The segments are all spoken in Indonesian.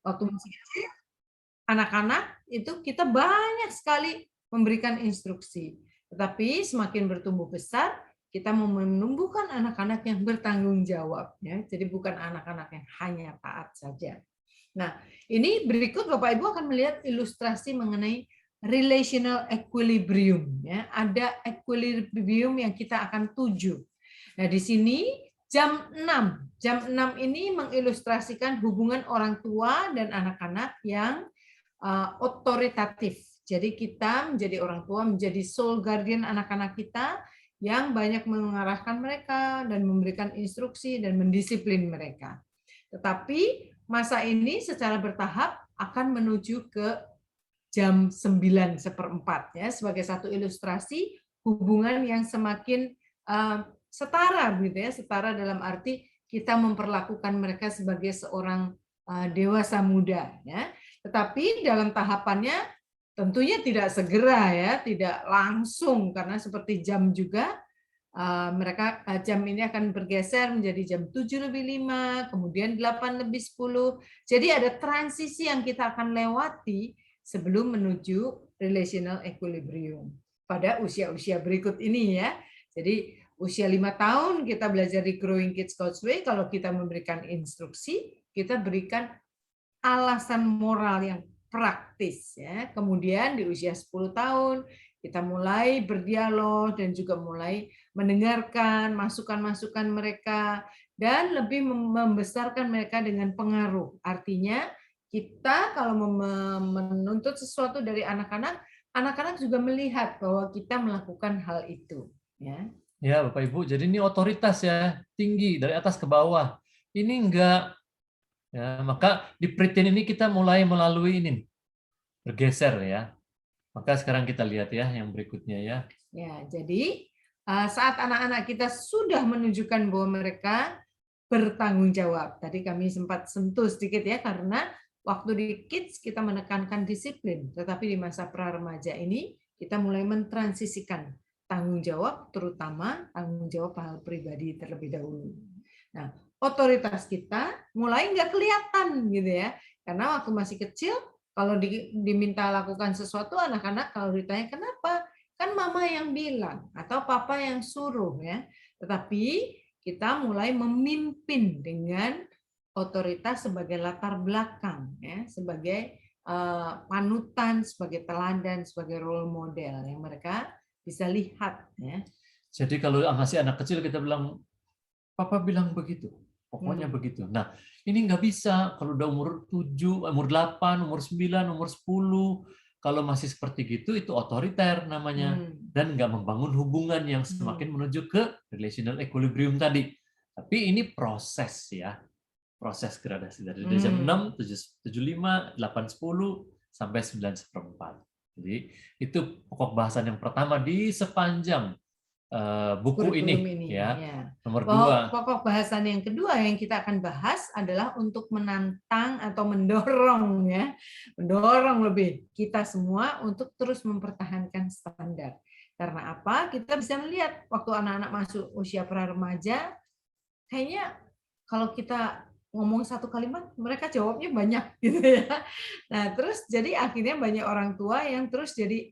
Waktu masih kecil, anak-anak itu kita banyak sekali memberikan instruksi. Tetapi semakin bertumbuh besar, kita mau menumbuhkan anak-anak yang bertanggung jawab, ya. Jadi bukan anak-anak yang hanya taat saja. Nah, ini berikut Bapak Ibu akan melihat ilustrasi mengenai relational equilibrium, ya. Ada equilibrium yang kita akan tuju. Nah, di sini jam 6. Jam 6 ini mengilustrasikan hubungan orang tua dan anak-anak yang otoritatif. Jadi kita menjadi orang tua, menjadi soul guardian anak-anak kita yang banyak mengarahkan mereka dan memberikan instruksi dan mendisiplin mereka. Tetapi masa ini secara bertahap akan menuju ke jam 9:04 ya, sebagai satu ilustrasi hubungan yang semakin setara gitu ya, setara dalam arti kita memperlakukan mereka sebagai seorang dewasa muda ya. Tetapi dalam tahapannya tentunya tidak segera ya, tidak langsung karena seperti jam juga mereka jam ini akan bergeser menjadi jam 7:05, kemudian 8:10. Jadi ada transisi yang kita akan lewati sebelum menuju relational equilibrium pada usia-usia berikut ini ya. Jadi usia 5 tahun kita belajar di Growing Kids Coach Way, kalau kita memberikan instruksi, kita berikan alasan moral yang praktis ya. Kemudian di usia 10 tahun kita mulai berdialog dan juga mulai mendengarkan masukan-masukan mereka dan lebih membesarkan mereka dengan pengaruh. Artinya kita kalau menuntut sesuatu dari anak-anak, anak-anak juga melihat bahwa kita melakukan hal itu ya. Ya, Bapak Ibu, jadi ini otoritas ya, tinggi dari atas ke bawah. Ini enggak ya, maka di preteen ini kita mulai melalui ini bergeser ya. Maka sekarang kita lihat ya yang berikutnya ya. Ya, jadi saat anak-anak kita sudah menunjukkan bahwa mereka bertanggung jawab. Tadi kami sempat sentuh sedikit ya, karena waktu di kids kita menekankan disiplin, tetapi di masa pra-remaja ini kita mulai mentransisikan tanggung jawab, terutama tanggung jawab hal pribadi terlebih dahulu. Nah, otoritas kita mulai nggak kelihatan gitu ya, karena waktu masih kecil kalau diminta lakukan sesuatu, anak-anak kalau ditanya kenapa, kan mama yang bilang atau papa yang suruh ya. Tetapi kita mulai memimpin dengan otoritas sebagai latar belakang ya, sebagai panutan, sebagai teladan, sebagai role model yang mereka bisa lihat ya. Jadi kalau masih anak kecil kita bilang papa bilang begitu. Pokoknya begitu. Nah, ini nggak bisa kalau udah umur 7, umur 8, umur 9, umur 10. Kalau masih seperti gitu, itu otoriter namanya. Dan nggak membangun hubungan yang semakin menuju ke relational equilibrium tadi. Tapi ini proses ya. Proses gradasi dari jam 6, 7:75, 8:10, sampai 9:04. Jadi itu pokok bahasan yang pertama di sepanjang buku ini ya. Nomor 2. Pokok bahasan yang kedua yang kita akan bahas adalah untuk menantang atau mendorong ya, mendorong lebih kita semua untuk terus mempertahankan standar. Karena apa? Kita bisa melihat waktu anak-anak masuk usia pra-remaja, kayaknya kalau kita ngomong satu kalimat, mereka jawabnya banyak gitu ya. Nah, terus jadi akhirnya banyak orang tua yang terus jadi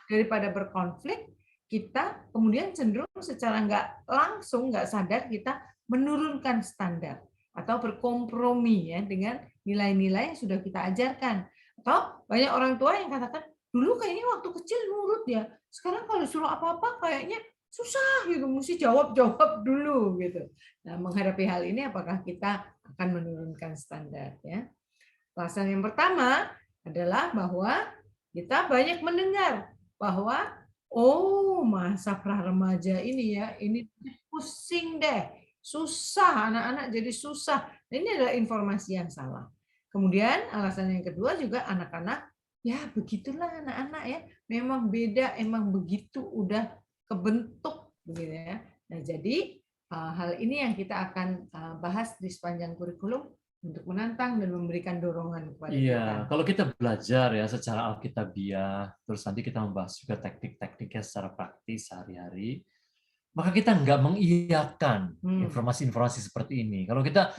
daripada berkonflik, kita kemudian cenderung secara nggak langsung, nggak sadar kita menurunkan standar atau berkompromi ya dengan nilai-nilai yang sudah kita ajarkan. Atau banyak orang tua yang katakan, dulu kayaknya waktu kecil nurut ya, sekarang kalau disuruh apa-apa kayaknya susah gitu, mesti jawab-jawab dulu gitu. Nah, menghadapi hal ini apakah kita akan menurunkan standar ya? Alasan yang pertama adalah bahwa kita banyak mendengar bahwa oh, masa pra-remaja ini ya, ini pusing deh, susah, anak-anak jadi susah. Ini adalah informasi yang salah. Kemudian alasan yang kedua juga anak-anak, ya begitulah anak-anak ya, memang beda, emang begitu udah kebentuk begitu ya. Nah, jadi hal ini yang kita akan bahas di sepanjang kurikulum untuk menantang dan memberikan dorongan kepada kita. Iya, kalau kita belajar ya secara alkitabiah, terus nanti kita membahas juga teknik-tekniknya secara praktis sehari-hari, maka kita nggak mengiyakan informasi-informasi seperti ini. Kalau kita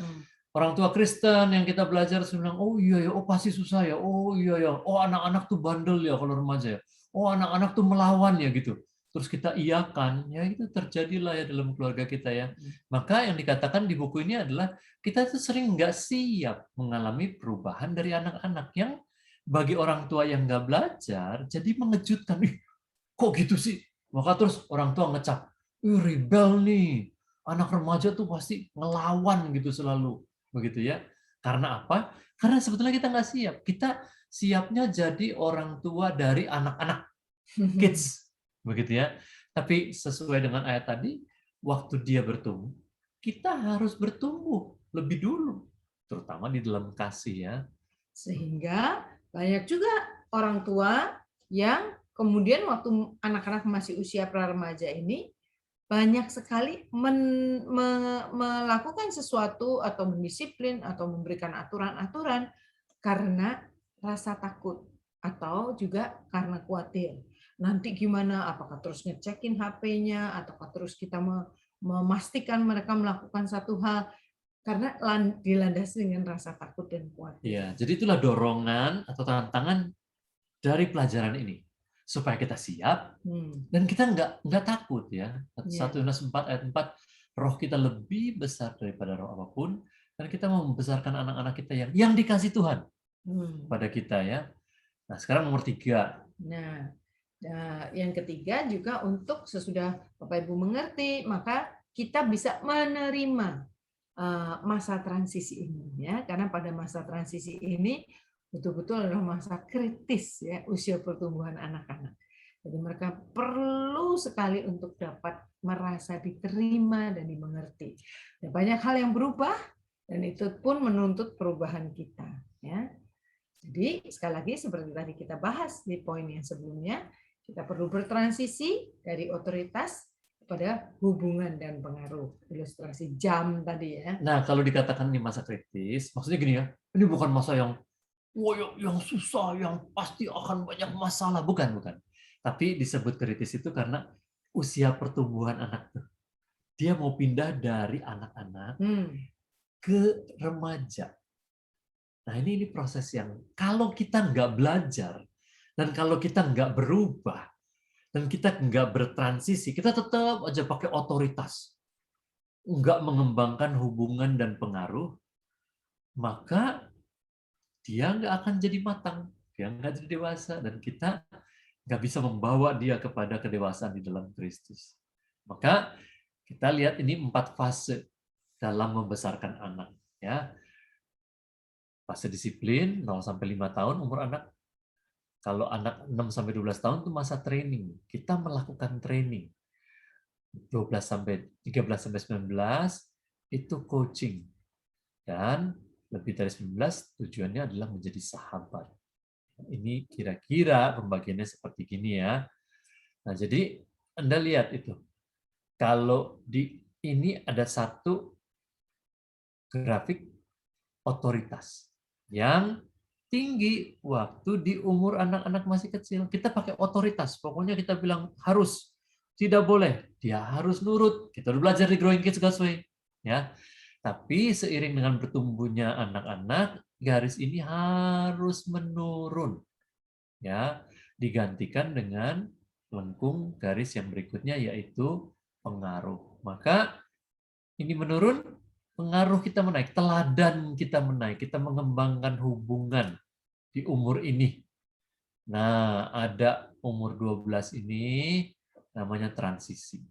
Orang tua Kristen yang kita belajar bilang, oh iya ya, oh pasti susah ya, oh iya ya, oh anak-anak tuh bandel ya kalau remaja ya, oh anak-anak tuh melawan ya gitu. Terus kita iyakan, ya itu terjadilah ya dalam keluarga kita ya. Maka yang dikatakan di buku ini adalah kita tuh sering nggak siap mengalami perubahan dari anak-anak yang bagi orang tua yang nggak belajar jadi mengejutkan. Ih, kok gitu sih? Maka terus orang tua ngecap, rebel nih, anak remaja tuh pasti ngelawan gitu selalu. Begitu ya. Karena apa? Karena sebetulnya kita nggak siap. Kita siapnya jadi orang tua dari anak-anak, kids. Begitu ya. Tapi sesuai dengan ayat tadi, waktu dia bertumbuh, kita harus bertumbuh lebih dulu. Terutama di dalam kasih ya. Sehingga banyak juga orang tua yang kemudian waktu anak-anak masih usia pra-remaja ini banyak sekali melakukan sesuatu atau mendisiplin atau memberikan aturan-aturan karena rasa takut atau juga karena khawatir. Nanti gimana? Apakah terus ngecekin HP-nya ataukah terus kita memastikan mereka melakukan satu hal karena dilandasi dengan rasa takut dan khawatir. Ya, jadi itulah dorongan atau tantangan dari pelajaran ini supaya kita siap dan kita nggak takut ya. 1 Yohanes 4 ayat 4, roh kita lebih besar daripada roh apapun dan kita mau membesarkan anak-anak kita yang dikasih Tuhan pada kita ya. Nah, sekarang nomor 3. Nah, yang ketiga juga untuk sesudah Bapak Ibu mengerti, maka kita bisa menerima masa transisi ini ya, karena pada masa transisi ini betul-betul adalah masa kritis ya usia pertumbuhan anak-anak. Jadi mereka perlu sekali untuk dapat merasa diterima dan dimengerti. Dan banyak hal yang berubah dan itu pun menuntut perubahan kita ya. Jadi sekali lagi seperti tadi kita bahas di poin yang sebelumnya, kita perlu bertransisi dari otoritas kepada hubungan dan pengaruh. Ilustrasi jam tadi ya. Nah, kalau dikatakan ini masa kritis, maksudnya gini ya, ini bukan masa yang yang susah, yang pasti akan banyak masalah, bukan. Tapi disebut kritis itu karena usia pertumbuhan anak tuh. Dia mau pindah dari anak-anak ke remaja. Nah, ini proses yang kalau kita nggak belajar dan kalau kita nggak berubah dan kita nggak bertransisi, kita tetap aja pakai otoritas, nggak mengembangkan hubungan dan pengaruh, maka dia nggak akan jadi matang, dia nggak jadi dewasa, dan kita nggak bisa membawa dia kepada kedewasaan di dalam Kristus. Maka kita lihat ini 4 fase dalam membesarkan anak. Ya, fase disiplin 0 sampai 5 tahun umur anak. Kalau anak 6 sampai 12 tahun itu masa training. Kita melakukan training. 12 sampai 13 sampai 19 itu coaching. Dan lebih dari 19 tujuannya adalah menjadi sahabat. Ini kira-kira pembagiannya seperti gini ya. Nah, jadi Anda lihat itu. Kalau di ini ada satu grafik otoritas yang tinggi waktu di umur anak-anak masih kecil. Kita pakai otoritas, pokoknya kita bilang harus, tidak boleh, dia harus nurut. Kita udah belajar di Growing Kids God's Way, ya. Tapi seiring dengan bertumbuhnya anak-anak, garis ini harus menurun, ya, digantikan dengan lengkung garis yang berikutnya yaitu pengaruh. Maka ini menurun, pengaruh kita menaik, teladan kita menaik, kita mengembangkan hubungan di umur ini. Nah, ada umur 12 ini namanya transisi.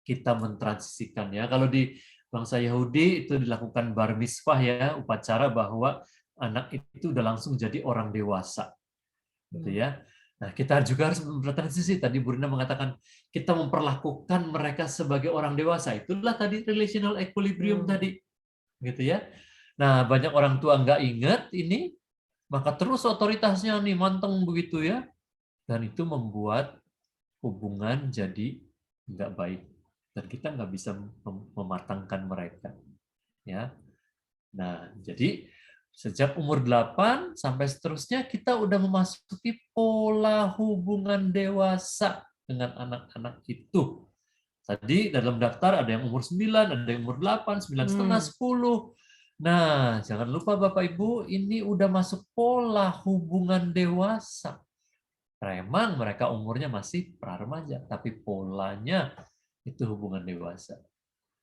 Kita mentransisikan ya. Kalau di bangsa Yahudi itu dilakukan bar mitzvah ya, upacara bahwa anak itu udah langsung jadi orang dewasa. Gitu ya. Nah, kita juga harus bertransisi. Tadi Bu Rina mengatakan kita memperlakukan mereka sebagai orang dewasa. Itulah tadi relational equilibrium tadi, gitu ya. Nah, banyak orang tua nggak ingat ini, maka terus otoritasnya nih manteng begitu ya, dan itu membuat hubungan jadi nggak baik dan kita nggak bisa mematangkan mereka, ya. Nah, jadi sejak umur 8 sampai seterusnya kita udah memasuki pola hubungan dewasa dengan anak-anak itu. Tadi dalam daftar ada yang umur 9, ada yang umur 8, 9,5, 10. Nah, jangan lupa Bapak Ibu, ini udah masuk pola hubungan dewasa. Memang mereka umurnya masih pra-remaja, tapi polanya itu hubungan dewasa.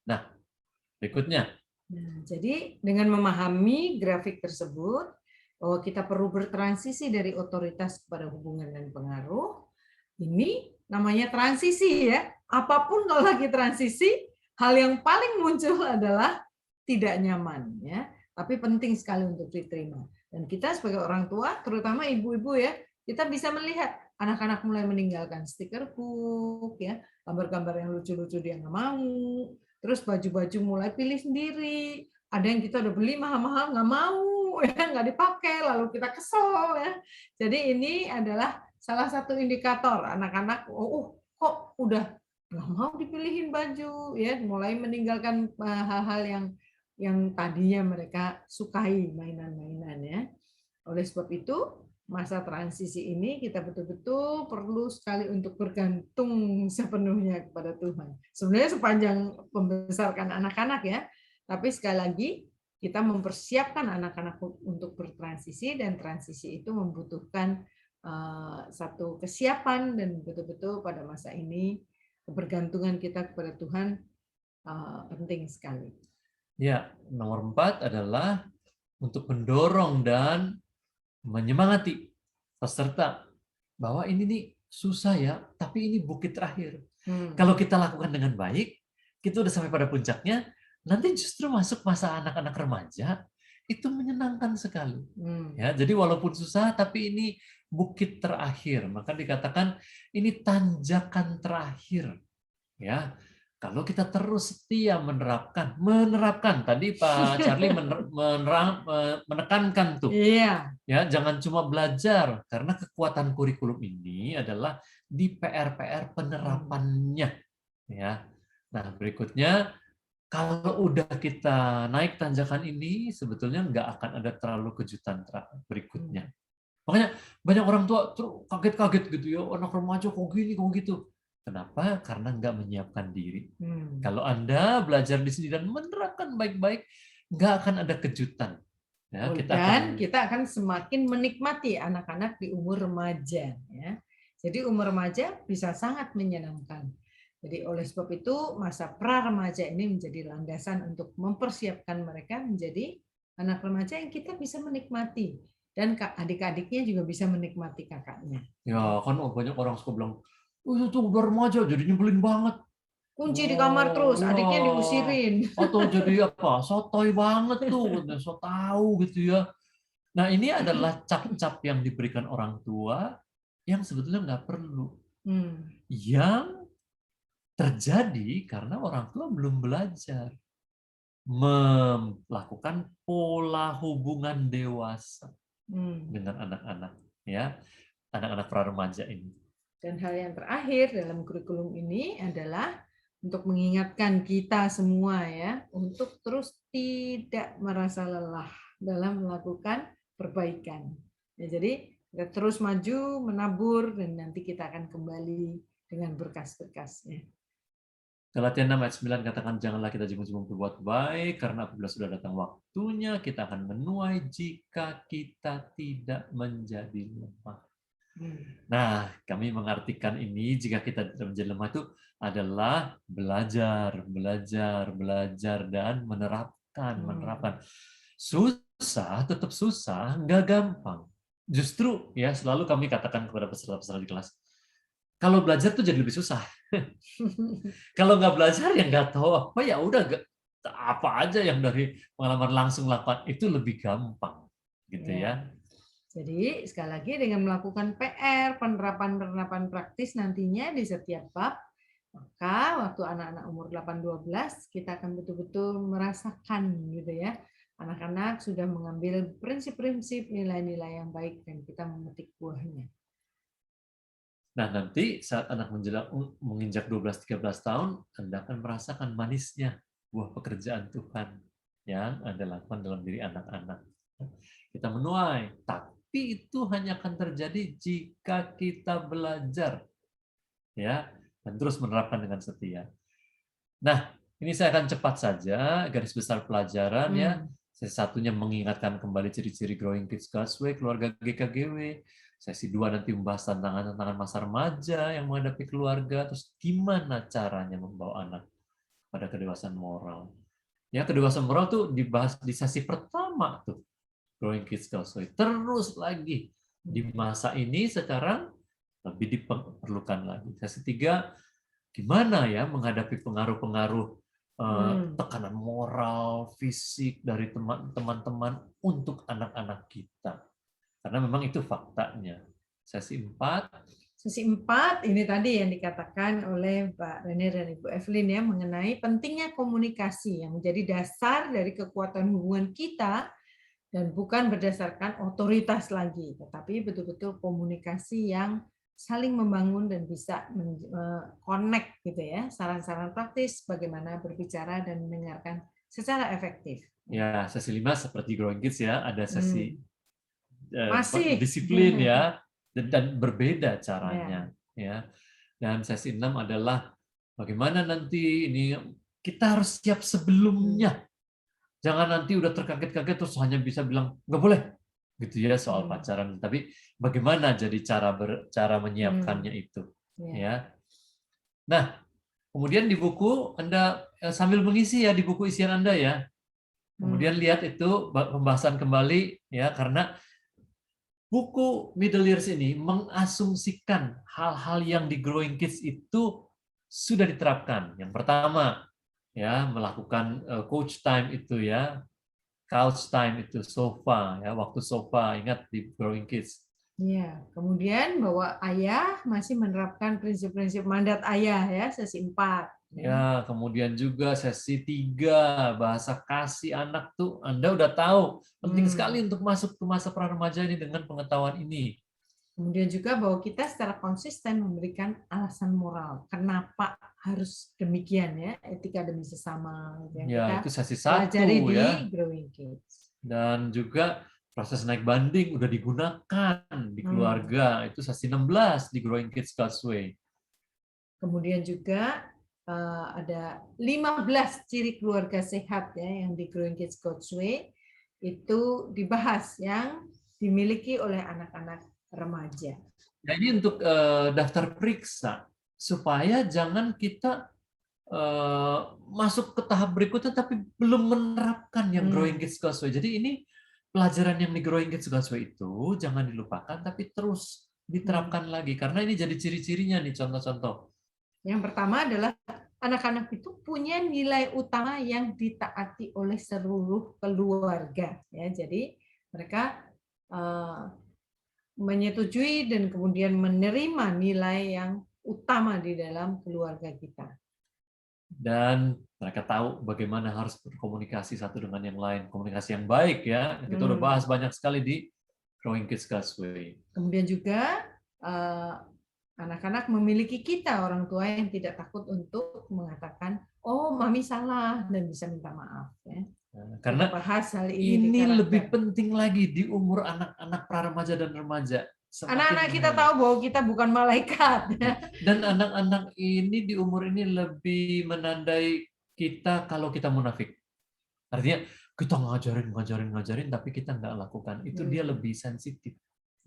Nah, berikutnya. Nah, jadi dengan memahami grafik tersebut, bahwa kita perlu bertransisi dari otoritas kepada hubungan dan pengaruh, ini namanya transisi ya. Apapun kalau lagi transisi, hal yang paling muncul adalah tidak nyaman ya, tapi penting sekali untuk diterima. Dan kita sebagai orang tua, terutama ibu-ibu ya, kita bisa melihat anak-anak mulai meninggalkan stiker book ya, gambar-gambar yang lucu-lucu dia nggak mau, terus baju-baju mulai pilih sendiri. Ada yang kita udah beli mahal-mahal nggak mau, ya nggak dipakai, lalu kita kesel ya. Jadi ini adalah salah satu indikator anak-anak, kok udah nggak mau dipilihin baju, ya mulai meninggalkan hal-hal yang tadinya mereka sukai, mainan-mainan ya. Oleh sebab itu, masa transisi ini kita betul-betul perlu sekali untuk bergantung sepenuhnya kepada Tuhan. Sebenarnya sepanjang membesarkan anak-anak ya, tapi sekali lagi kita mempersiapkan anak-anak untuk bertransisi, dan transisi itu membutuhkan satu kesiapan, dan betul-betul pada masa ini kebergantungan kita kepada Tuhan penting sekali. Ya, nomor 4 adalah untuk mendorong dan menyemangati peserta bahwa ini nih susah ya, tapi ini bukit terakhir. Kalau kita lakukan dengan baik, kita udah sampai pada puncaknya, nanti justru masuk masa anak-anak remaja, itu menyenangkan sekali. Ya, jadi walaupun susah, tapi ini bukit terakhir. Maka dikatakan ini tanjakan terakhir. Ya, kalau kita terus setia menerapkan tadi Pak Charlie menekankan tuh. Iya. Ya, jangan cuma belajar, karena kekuatan kurikulum ini adalah di PR-PR penerapannya. Ya. Nah, berikutnya, kalau udah kita naik tanjakan ini, sebetulnya nggak akan ada terlalu kejutan berikutnya. Makanya banyak orang tua kaget-kaget gitu ya, anak remaja kok gini, kok gitu. Kenapa? Karena nggak menyiapkan diri. Kalau Anda belajar di sini dan menerapkan baik-baik, nggak akan ada kejutan. Ya, kita akan semakin menikmati anak-anak di umur remaja. Ya. Jadi umur remaja bisa sangat menyenangkan. Jadi oleh sebab itu masa pra-remaja ini menjadi landasan untuk mempersiapkan mereka menjadi anak remaja yang kita bisa menikmati. Dan adik-adiknya juga bisa menikmati kakaknya. Ya, kan banyak orang suka bilang, itu tuh udah remaja, jadi nyebelin banget. Kunci di kamar terus, adiknya diusirin. Atau jadi apa, sotoy banget tuh, so tahu gitu ya. Nah, ini adalah cap-cap yang diberikan orang tua yang sebetulnya nggak perlu. Yang terjadi karena orang tua belum belajar melakukan pola hubungan dewasa dengan anak-anak, ya, anak-anak pra-remaja ini. Dan hal yang terakhir dalam kurikulum ini adalah untuk mengingatkan kita semua ya, untuk terus tidak merasa lelah dalam melakukan perbaikan. Ya, jadi kita terus maju, menabur, dan nanti kita akan kembali dengan berkas-berkasnya. Galatia 6 ayat 9 katakan, janganlah kita jemu-jemu berbuat baik, karena apabila sudah datang waktunya, kita akan menuai jika kita tidak menjadi lemah. Nah, kami mengartikan ini, jika kita tidak menjadi lemah itu adalah belajar, dan menerapkan. Susah, tetap susah, nggak gampang. Justru ya selalu kami katakan kepada peserta-peserta di kelas, kalau belajar tuh jadi lebih susah. Kalau nggak belajar ya nggak tahu apa, ya udah apa aja yang dari pengalaman langsung lakukan itu lebih gampang, gitu ya. Jadi sekali lagi dengan melakukan PR, penerapan praktis nantinya di setiap bab, maka waktu anak-anak umur 8-12 kita akan betul-betul merasakan gitu ya, anak-anak sudah mengambil prinsip-prinsip nilai-nilai yang baik dan kita memetik buahnya. Nah, nanti saat anak menginjak 12-13 tahun, Anda akan merasakan manisnya buah pekerjaan Tuhan yang Anda lakukan dalam diri anak-anak. Kita menuai, tapi itu hanya akan terjadi jika kita belajar, ya, dan terus menerapkan dengan setia. Nah, ini saya akan cepat saja garis besar pelajaran ya. Sesi satunya mengingatkan kembali ciri-ciri Growing Kids God's Way, keluarga GKGW. Sesi 2 nanti membahas tantangan-tantangan masa remaja yang menghadapi keluarga, terus gimana caranya membawa anak pada kedewasaan moral. Ya, kedewasaan moral tuh dibahas di sesi pertama tuh, Growing Kids God's Way. Terus lagi di masa ini sekarang lebih diperlukan lagi. Sesi 3, gimana ya menghadapi pengaruh-pengaruh tekanan moral, fisik dari teman-teman untuk anak-anak kita. Karena memang itu faktanya. Sesi 4. Sesi 4 ini tadi yang dikatakan oleh Pak Rene dan Ibu Evelyn ya, mengenai pentingnya komunikasi yang menjadi dasar dari kekuatan hubungan kita dan bukan berdasarkan otoritas lagi, tetapi betul-betul komunikasi yang saling membangun dan bisa connect gitu ya, saran-saran praktis bagaimana berbicara dan mendengarkan secara efektif. Ya, sesi 5 seperti Growing Kids ya, ada sesi masih disiplin ya, dan berbeda caranya ya. Dan sesi 6 adalah bagaimana nanti ini kita harus siap sebelumnya. Jangan nanti udah terkaget-kaget terus hanya bisa bilang nggak boleh gitu ya soal pacaran, tapi bagaimana jadi cara menyiapkannya itu ya. Nah, kemudian di buku Anda sambil mengisi ya di buku isian Anda ya. Kemudian lihat itu pembahasan kembali ya, karena buku Middle Years ini mengasumsikan hal-hal yang di Growing Kids itu sudah diterapkan. Yang pertama, ya melakukan coach time itu ya, couch time itu sofa ya, waktu sofa, ingat di Growing Kids. Ya, kemudian bahwa ayah masih menerapkan prinsip-prinsip mandat ayah ya, sesi 4. Ya, kemudian juga sesi 3, bahasa kasih anak tuh Anda udah tahu. Penting sekali untuk masuk ke masa pra-remaja ini dengan pengetahuan ini. Kemudian juga bahwa kita secara konsisten memberikan alasan moral. Kenapa harus demikian ya, etika demi sesama. Yang Ya, kita itu sesi 1 pelajari di ya. Growing Kids. Dan juga proses naik banding udah digunakan di keluarga. Itu sesi 16 di Growing Kids God's Way. Kemudian juga ada 15 ciri keluarga sehat ya yang di Growing Kids God's Way itu dibahas yang dimiliki oleh anak-anak remaja. Nah, ini untuk daftar periksa supaya jangan kita masuk ke tahap berikutnya tapi belum menerapkan yang Growing Kids God's Way. Jadi ini pelajaran yang di Growing Kids God's Way itu jangan dilupakan tapi terus diterapkan lagi karena ini jadi ciri-cirinya nih, contoh-contoh. Yang pertama adalah anak-anak itu punya nilai utama yang ditaati oleh seluruh keluarga ya. Jadi mereka menyetujui dan kemudian menerima nilai yang utama di dalam keluarga kita. Dan mereka tahu bagaimana harus berkomunikasi satu dengan yang lain, komunikasi yang baik ya. Kita udah bahas banyak sekali di Growing Kids God's Way. Kemudian juga anak-anak memiliki kita orang tua yang tidak takut untuk mengatakan, oh mami salah, dan bisa minta maaf ya. Karena bahas hal ini lebih penting lagi di umur anak-anak pra-remaja dan remaja. Anak-anak kita tahu bahwa kita bukan malaikat. Dan anak-anak ini di umur ini lebih menandai kita kalau kita munafik. Artinya kita ngajarin, tapi kita nggak lakukan. Itu dia lebih sensitif.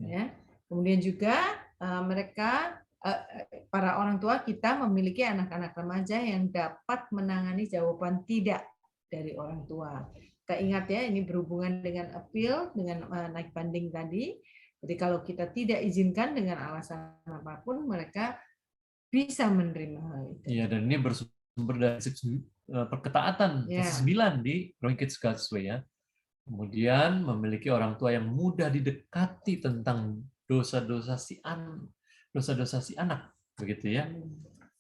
Ya. Kemudian juga mereka para orang tua kita memiliki anak-anak remaja yang dapat menangani jawaban tidak dari orang tua. Kita ingat ya, ini berhubungan dengan appeal, dengan naik banding tadi. Jadi kalau kita tidak izinkan dengan alasan apapun, mereka bisa menerima hal itu. Iya, dan ini bersumber dari perketaatan sesi 9 di Growing Kids God's Way ya. Kemudian memiliki orang tua yang mudah didekati tentang dosa-dosa si anak, begitu ya.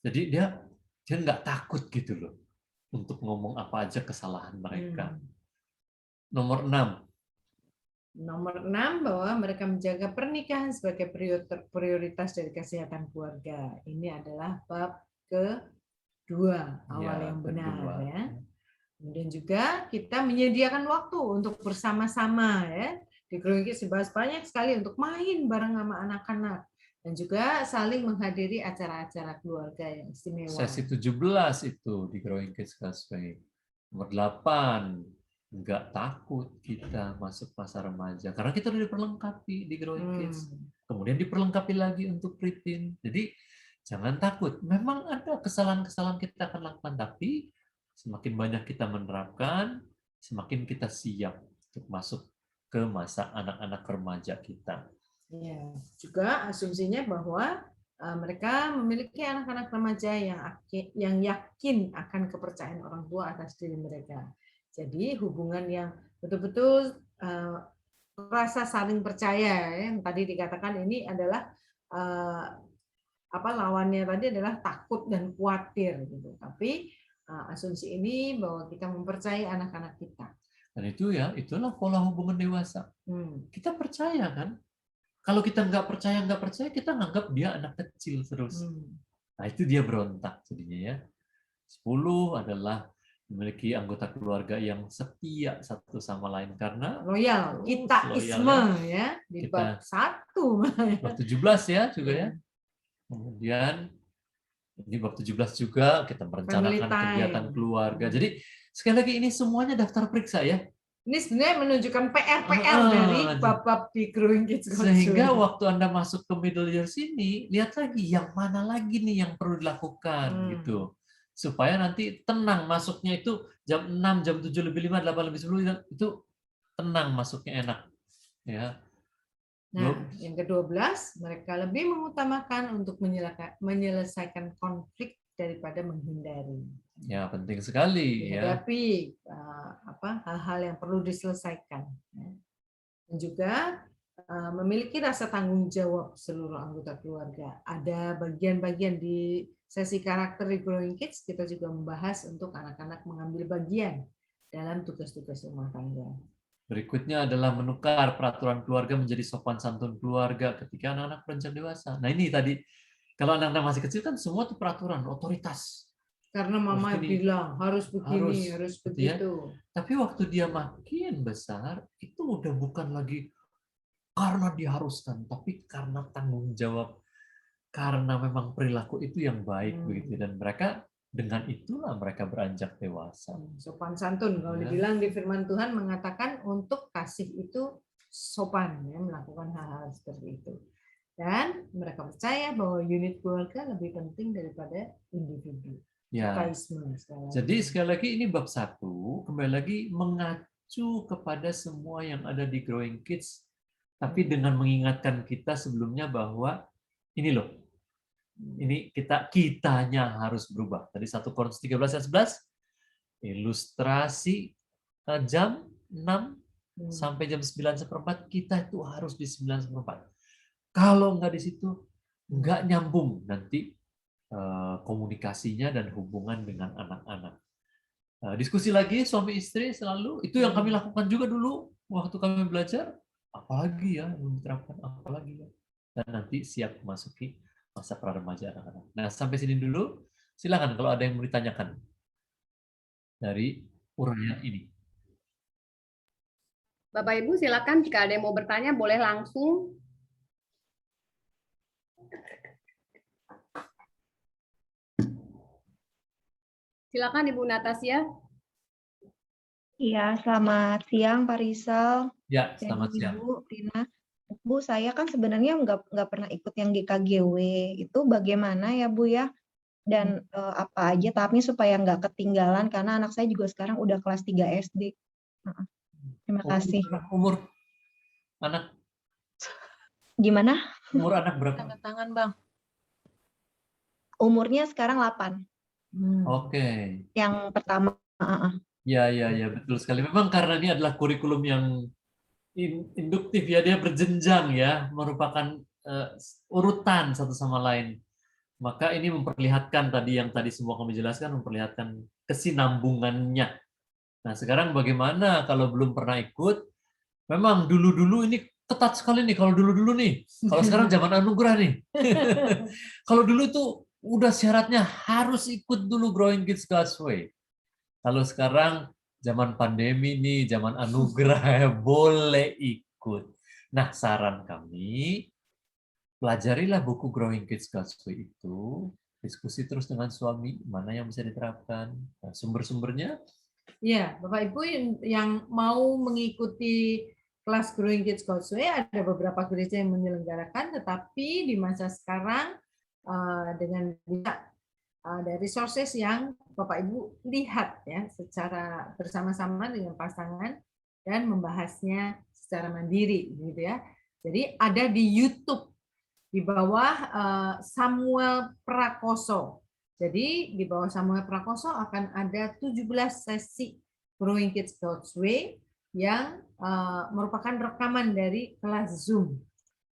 Jadi dia nggak takut gitu loh untuk ngomong apa aja kesalahan mereka. Nomor 6 bahwa mereka menjaga pernikahan sebagai prioritas dari kesehatan keluarga. Ini adalah bab kedua, awal yang benar ya. Kemudian juga kita menyediakan waktu untuk bersama-sama ya. Di Growing Kids dibahas banyak sekali untuk main bareng sama anak-anak dan juga saling menghadiri acara-acara keluarga yang istimewa. Sesi 17 itu di Growing Kids God's Way. Nomor 8 nggak takut kita masuk masa remaja karena kita udah diperlengkapi di Growing Kids, kemudian diperlengkapi lagi untuk preteen. Jadi jangan takut. Memang ada kesalahan-kesalahan kita akan lakukan, tapi semakin banyak kita menerapkan, semakin kita siap untuk masuk ke masa anak-anak remaja kita. Ya, juga asumsinya bahwa mereka memiliki anak-anak remaja yang yakin akan kepercayaan orang tua atas diri mereka. Jadi hubungan yang betul-betul rasa saling percaya, yang tadi dikatakan ini adalah lawannya tadi adalah takut dan khawatir gitu. Tapi asumsi ini bahwa kita mempercayai anak-anak kita. Dan itu ya, itulah pola hubungan dewasa. Kita percaya kan? Kalau kita nggak percaya, kita nganggap dia anak kecil terus. Nah, itu dia berontak jadinya ya. 10 adalah memiliki anggota keluarga yang setia satu sama lain karena loyal, kitaisme ya di bab 1. Bab 17 ya juga ya. Kemudian ini bab 17 juga kita merencanakan kegiatan keluarga. Jadi sekali lagi ini semuanya daftar periksa ya. Ini sebenarnya menunjukkan PR dari bab-bab di Growing Kids Gospel. Sehingga waktu Anda masuk ke middle years ini, lihat lagi yang mana lagi nih yang perlu dilakukan gitu. Supaya nanti tenang masuknya itu jam 6, jam 7 lebih 5, 8 lebih 10 itu tenang masuknya enak. Ya. Nah, yang ke-12 mereka lebih mengutamakan untuk menyelesaikan konflik daripada menghindari. Ya, penting sekali menghadapi hal-hal yang perlu diselesaikan. Dan juga memiliki rasa tanggung jawab seluruh anggota keluarga. Ada bagian-bagian di sesi karakter di Growing Kids, kita juga membahas untuk anak-anak mengambil bagian dalam tugas-tugas rumah tangga. Berikutnya adalah menukar peraturan keluarga menjadi sopan santun keluarga ketika anak-anak beranjak dewasa. Nah ini tadi, kalau anak-anak masih kecil kan semua itu peraturan, otoritas. Karena mama bilang harus begini, harus begitu. Ya. Tapi waktu dia makin besar, itu udah bukan lagi karena diharuskan, tapi karena tanggung jawab, karena memang perilaku itu yang baik begitu, dan mereka dengan itulah mereka beranjak dewasa. Sopan santun kalau dibilang di firman Tuhan mengatakan untuk kasih itu sopan ya, melakukan hal-hal seperti itu. Dan mereka percaya bahwa unit keluarga lebih penting daripada individu. Ya. Jadi sekali lagi ini bab 1 kembali lagi mengacu kepada semua yang ada di Growing Kids, tapi dengan mengingatkan kita sebelumnya bahwa ini loh, ini kitanya harus berubah. Tadi 1 Korintus 13 ayat 11, ilustrasi jam 6 sampai jam 9:15 kita itu harus di 9:15. Kalau nggak di situ, nggak nyambung nanti komunikasinya dan hubungan dengan anak-anak. Diskusi lagi suami istri selalu, itu yang kami lakukan juga dulu waktu kami belajar, apalagi ya yang diterapkan, apalagi ya. Dan nanti siap memasuki masa pra-remaja anak-anak. Nah, sampai sini dulu. Silakan kalau ada yang mau ditanyakan dari uraian ini. Bapak Ibu silakan jika ada yang mau bertanya boleh langsung. Silakan Ibu Natasya. Iya, selamat siang Pak Rizal. Ya, selamat siang. Ibu Rina. Bu, saya kan sebenarnya nggak pernah ikut yang GKGW. Itu bagaimana ya Bu ya? Dan apa aja tapi supaya nggak ketinggalan karena anak saya juga sekarang udah kelas 3 SD. Terima kasih. Umur anak? Gimana? Umur anak berapa? Tanda tangan Bang. Umurnya sekarang 8. Oke. Yang pertama. Ya, betul sekali. Memang karena ini adalah kurikulum yang induktif ya, dia berjenjang ya, merupakan urutan satu sama lain. Maka ini memperlihatkan tadi yang tadi semua kami jelaskan, memperlihatkan kesinambungannya. Nah, sekarang bagaimana kalau belum pernah ikut? Memang dulu-dulu ini ketat sekali nih kalau dulu-dulu nih. Kalau sekarang zaman anugerah nih. Kalau dulu itu udah syaratnya harus ikut dulu Growing Kids God's Way. Kalau sekarang zaman pandemi nih, zaman anugerah boleh ikut. Nah, saran kami, pelajarilah buku Growing Kids God's Way itu, diskusi terus dengan suami, mana yang bisa diterapkan. Nah, sumber-sumbernya Ya, Bapak Ibu yang mau mengikuti kelas Growing Kids God's Way, ada beberapa gereja yang menyelenggarakan, tetapi di masa sekarang dengan ada resources yang Bapak Ibu lihat ya secara bersama-sama dengan pasangan dan membahasnya secara mandiri gitu ya. Jadi ada di YouTube di bawah Samuel Prakoso. Jadi di bawah Samuel Prakoso akan ada 17 sesi Growing Kids God's Way yang merupakan rekaman dari kelas Zoom.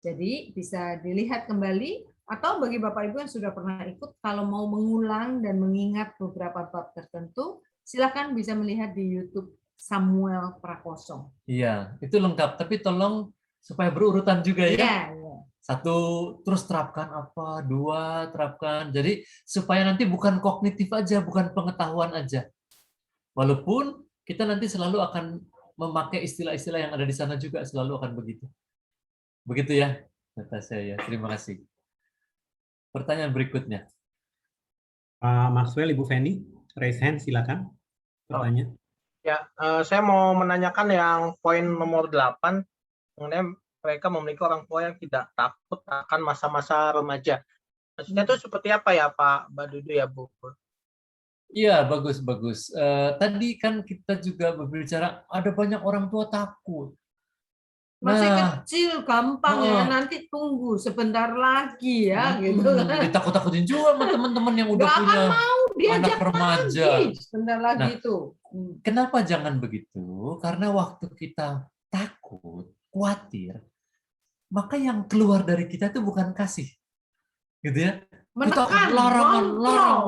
Jadi bisa dilihat kembali, atau bagi Bapak Ibu yang sudah pernah ikut, kalau mau mengulang dan mengingat beberapa bab tertentu, silakan bisa melihat di YouTube Samuel Prakoso. Iya, itu lengkap. Tapi tolong supaya berurutan juga ya. Iya. Satu, terus terapkan apa, dua, terapkan. Jadi supaya nanti bukan kognitif aja, bukan pengetahuan aja. Walaupun kita nanti selalu akan memakai istilah-istilah yang ada di sana juga, selalu akan begitu. Begitu ya, Natasha ya. Terima kasih. Pertanyaan berikutnya. Pak Maxwell, Ibu Feni, raise hand silakan. Pertanyaan. Ya, saya mau menanyakan yang poin nomor 8, mengenai mereka memiliki orang tua yang tidak takut akan masa-masa remaja. Maksudnya itu seperti apa ya Pak Badudu ya Bu? Iya, bagus. Tadi kan kita juga berbicara, ada banyak orang tua takut. Masih Nah, kecil, gampang ya, nanti tunggu sebentar lagi ya, gitu kan. ditakut-takutin juga sama teman-teman yang udah Nggak punya akan mau diajak anak remaja. lagi, sebentar lagi Nah, itu. Kenapa jangan begitu? Karena waktu kita takut, khawatir, maka yang keluar dari kita itu bukan kasih, gitu ya. Kita akan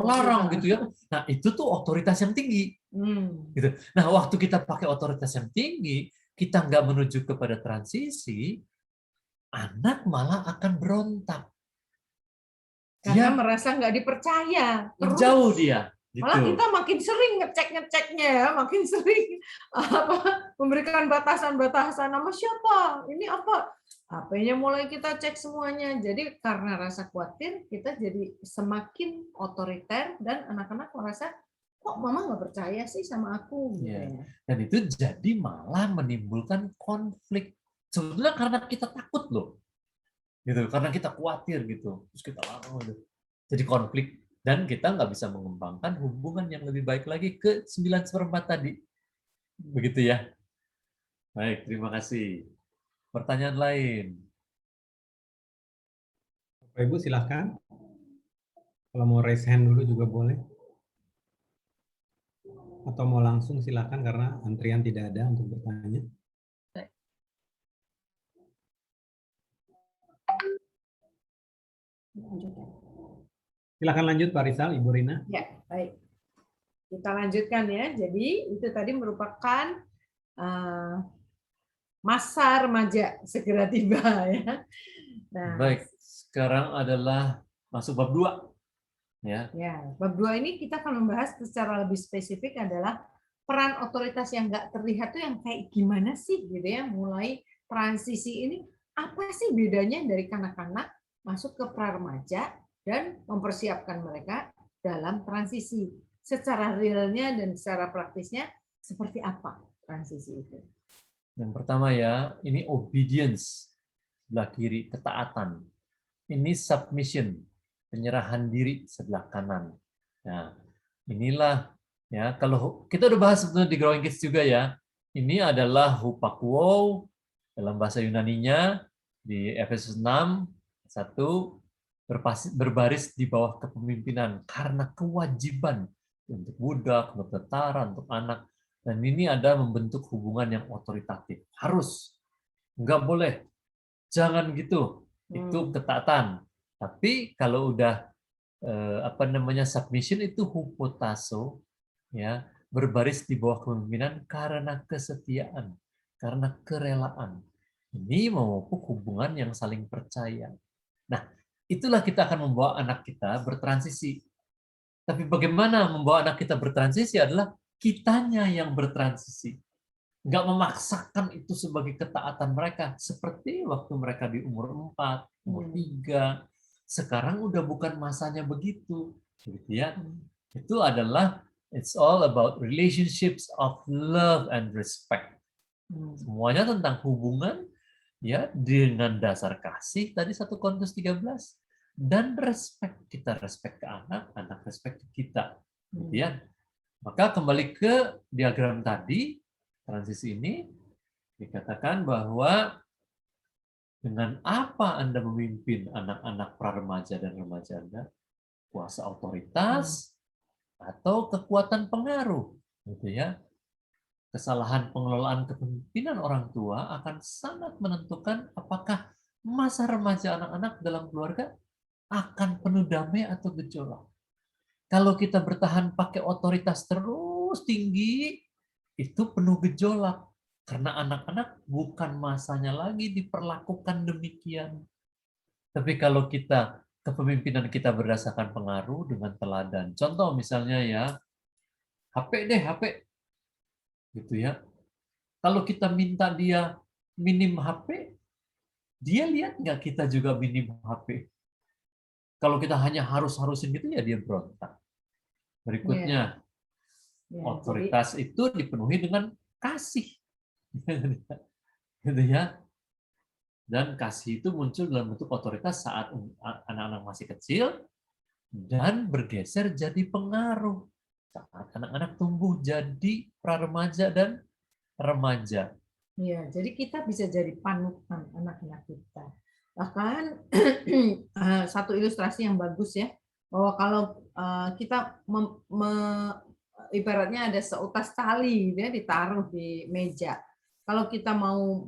larang gitu ya. Nah, itu tuh otoritas yang tinggi. Gitu. Nah, waktu kita pakai otoritas yang tinggi, kita nggak menuju kepada transisi, anak malah akan berontak. Karena Dia merasa nggak dipercaya. menjauh dia. Gitu. Malah kita makin sering ngeceknya ya, makin sering memberikan batasan-batasan, nama siapa, ini apa, HP-nya mulai kita cek semuanya. Jadi karena rasa khawatir, kita jadi semakin otoriter dan anak-anak merasa, kok mama nggak percaya sih sama aku. Ya. Dan itu jadi malah menimbulkan konflik. Sebetulnya karena kita takut loh, gitu. Karena kita khawatir gitu, terus kita larang gitu. Jadi konflik. Dan kita nggak bisa mengembangkan hubungan yang lebih baik lagi ke 9/4 tadi. Begitu ya. Baik, terima kasih. Pertanyaan lain. Bapak Ibu silahkan. Kalau mau raise hand dulu juga boleh. Atau mau langsung silahkan karena antrian tidak ada untuk bertanya. Silakan lanjut Pak Rizal, Ibu Rina. Ya, baik. Kita lanjutkan ya. Jadi itu tadi merupakan masa remaja segera tiba ya. Nah, baik, sekarang adalah masuk bab 2. Ya. Bab 2 ini kita akan membahas secara lebih spesifik adalah peran otoritas yang nggak terlihat tuh yang kayak gimana sih gitu ya. Mulai transisi ini apa sih bedanya dari kanak-kanak masuk ke pra-remaja dan mempersiapkan mereka dalam transisi. Secara realnya dan secara praktisnya seperti apa transisi itu? Yang pertama ya, ini obedience, sebelah kiri, ketaatan. Ini submission, penyerahan diri sebelah kanan. Nah, inilah ya, kalau kita udah bahas sebetulnya di Growing Kids juga ya. Ini adalah hupakuo dalam bahasa Yunaninya di Efesus 6:1, berbaris di bawah kepemimpinan karena kewajiban untuk budak, untuk tentara, untuk anak. Dan ini ada membentuk hubungan yang otoritatif. Harus. Nggak boleh. Jangan gitu. Itu ketaatan. Tapi kalau udah submission itu hupotasso, ya, berbaris di bawah kepemimpinan karena kesetiaan, karena kerelaan. Ini memupuk hubungan yang saling percaya. Nah, itulah kita akan membawa anak kita bertransisi. Tapi bagaimana membawa anak kita bertransisi adalah kitanya yang bertransisi. Nggak memaksakan itu sebagai ketaatan mereka. Seperti waktu mereka di umur 4, umur 3. Sekarang udah bukan masanya begitu. Gitu ya. Itu adalah It's all about relationships of love and respect. Semuanya tentang hubungan ya dengan dasar kasih tadi 1 Korintus 13 dan respect. Kita respect ke anak, anak respect ke kita. Gitu ya. Maka kembali ke diagram tadi, transisi ini dikatakan bahwa dengan apa Anda memimpin anak-anak praremaja dan remaja Anda? Kuasa otoritas atau kekuatan pengaruh, gitu ya. Kesalahan pengelolaan kepemimpinan orang tua akan sangat menentukan apakah masa remaja anak-anak dalam keluarga akan penuh damai atau gejolak. Kalau kita bertahan pakai otoritas terus tinggi, itu penuh gejolak. Karena anak-anak bukan masanya lagi diperlakukan demikian. Tapi kalau kita kepemimpinan kita berdasarkan pengaruh dengan teladan. Contoh misalnya ya, HP deh, HP. Gitu ya. Kalau kita minta dia minim HP, dia lihat nggak kita juga minim HP? Kalau kita hanya harus-harusin gitu ya dia berontak. Berikutnya, otoritas itu dipenuhi dengan kasih. Gitu ya. Dan kasih itu muncul dalam bentuk otoritas saat anak-anak masih kecil dan bergeser jadi pengaruh saat anak-anak tumbuh jadi praremaja dan remaja. Ya, jadi kita bisa jadi panutan anak-anak kita. Bahkan satu ilustrasi yang bagus ya, bahwa kalau kita ibaratnya ada seutas tali ya, ditaruh di meja. Kalau kita mau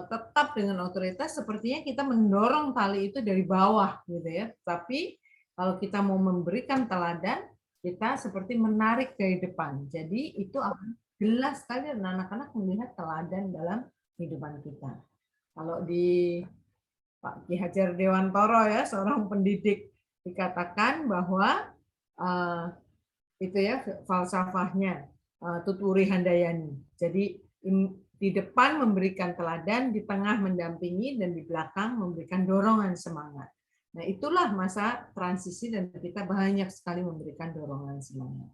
tetap dengan otoritas, sepertinya kita mendorong tali itu dari bawah, gitu ya. Tapi kalau kita mau memberikan teladan, kita seperti menarik dari depan. Jadi itu akan jelas sekali dan anak-anak melihat teladan dalam kehidupan kita. Kalau di Pak Ki Hajar Dewantoro ya, seorang pendidik, dikatakan bahwa itu ya falsafahnya Tuturi Handayani. Jadi di depan memberikan teladan, di tengah mendampingi, dan di belakang memberikan dorongan semangat. Nah, itulah masa transisi dan kita banyak sekali memberikan dorongan semangat.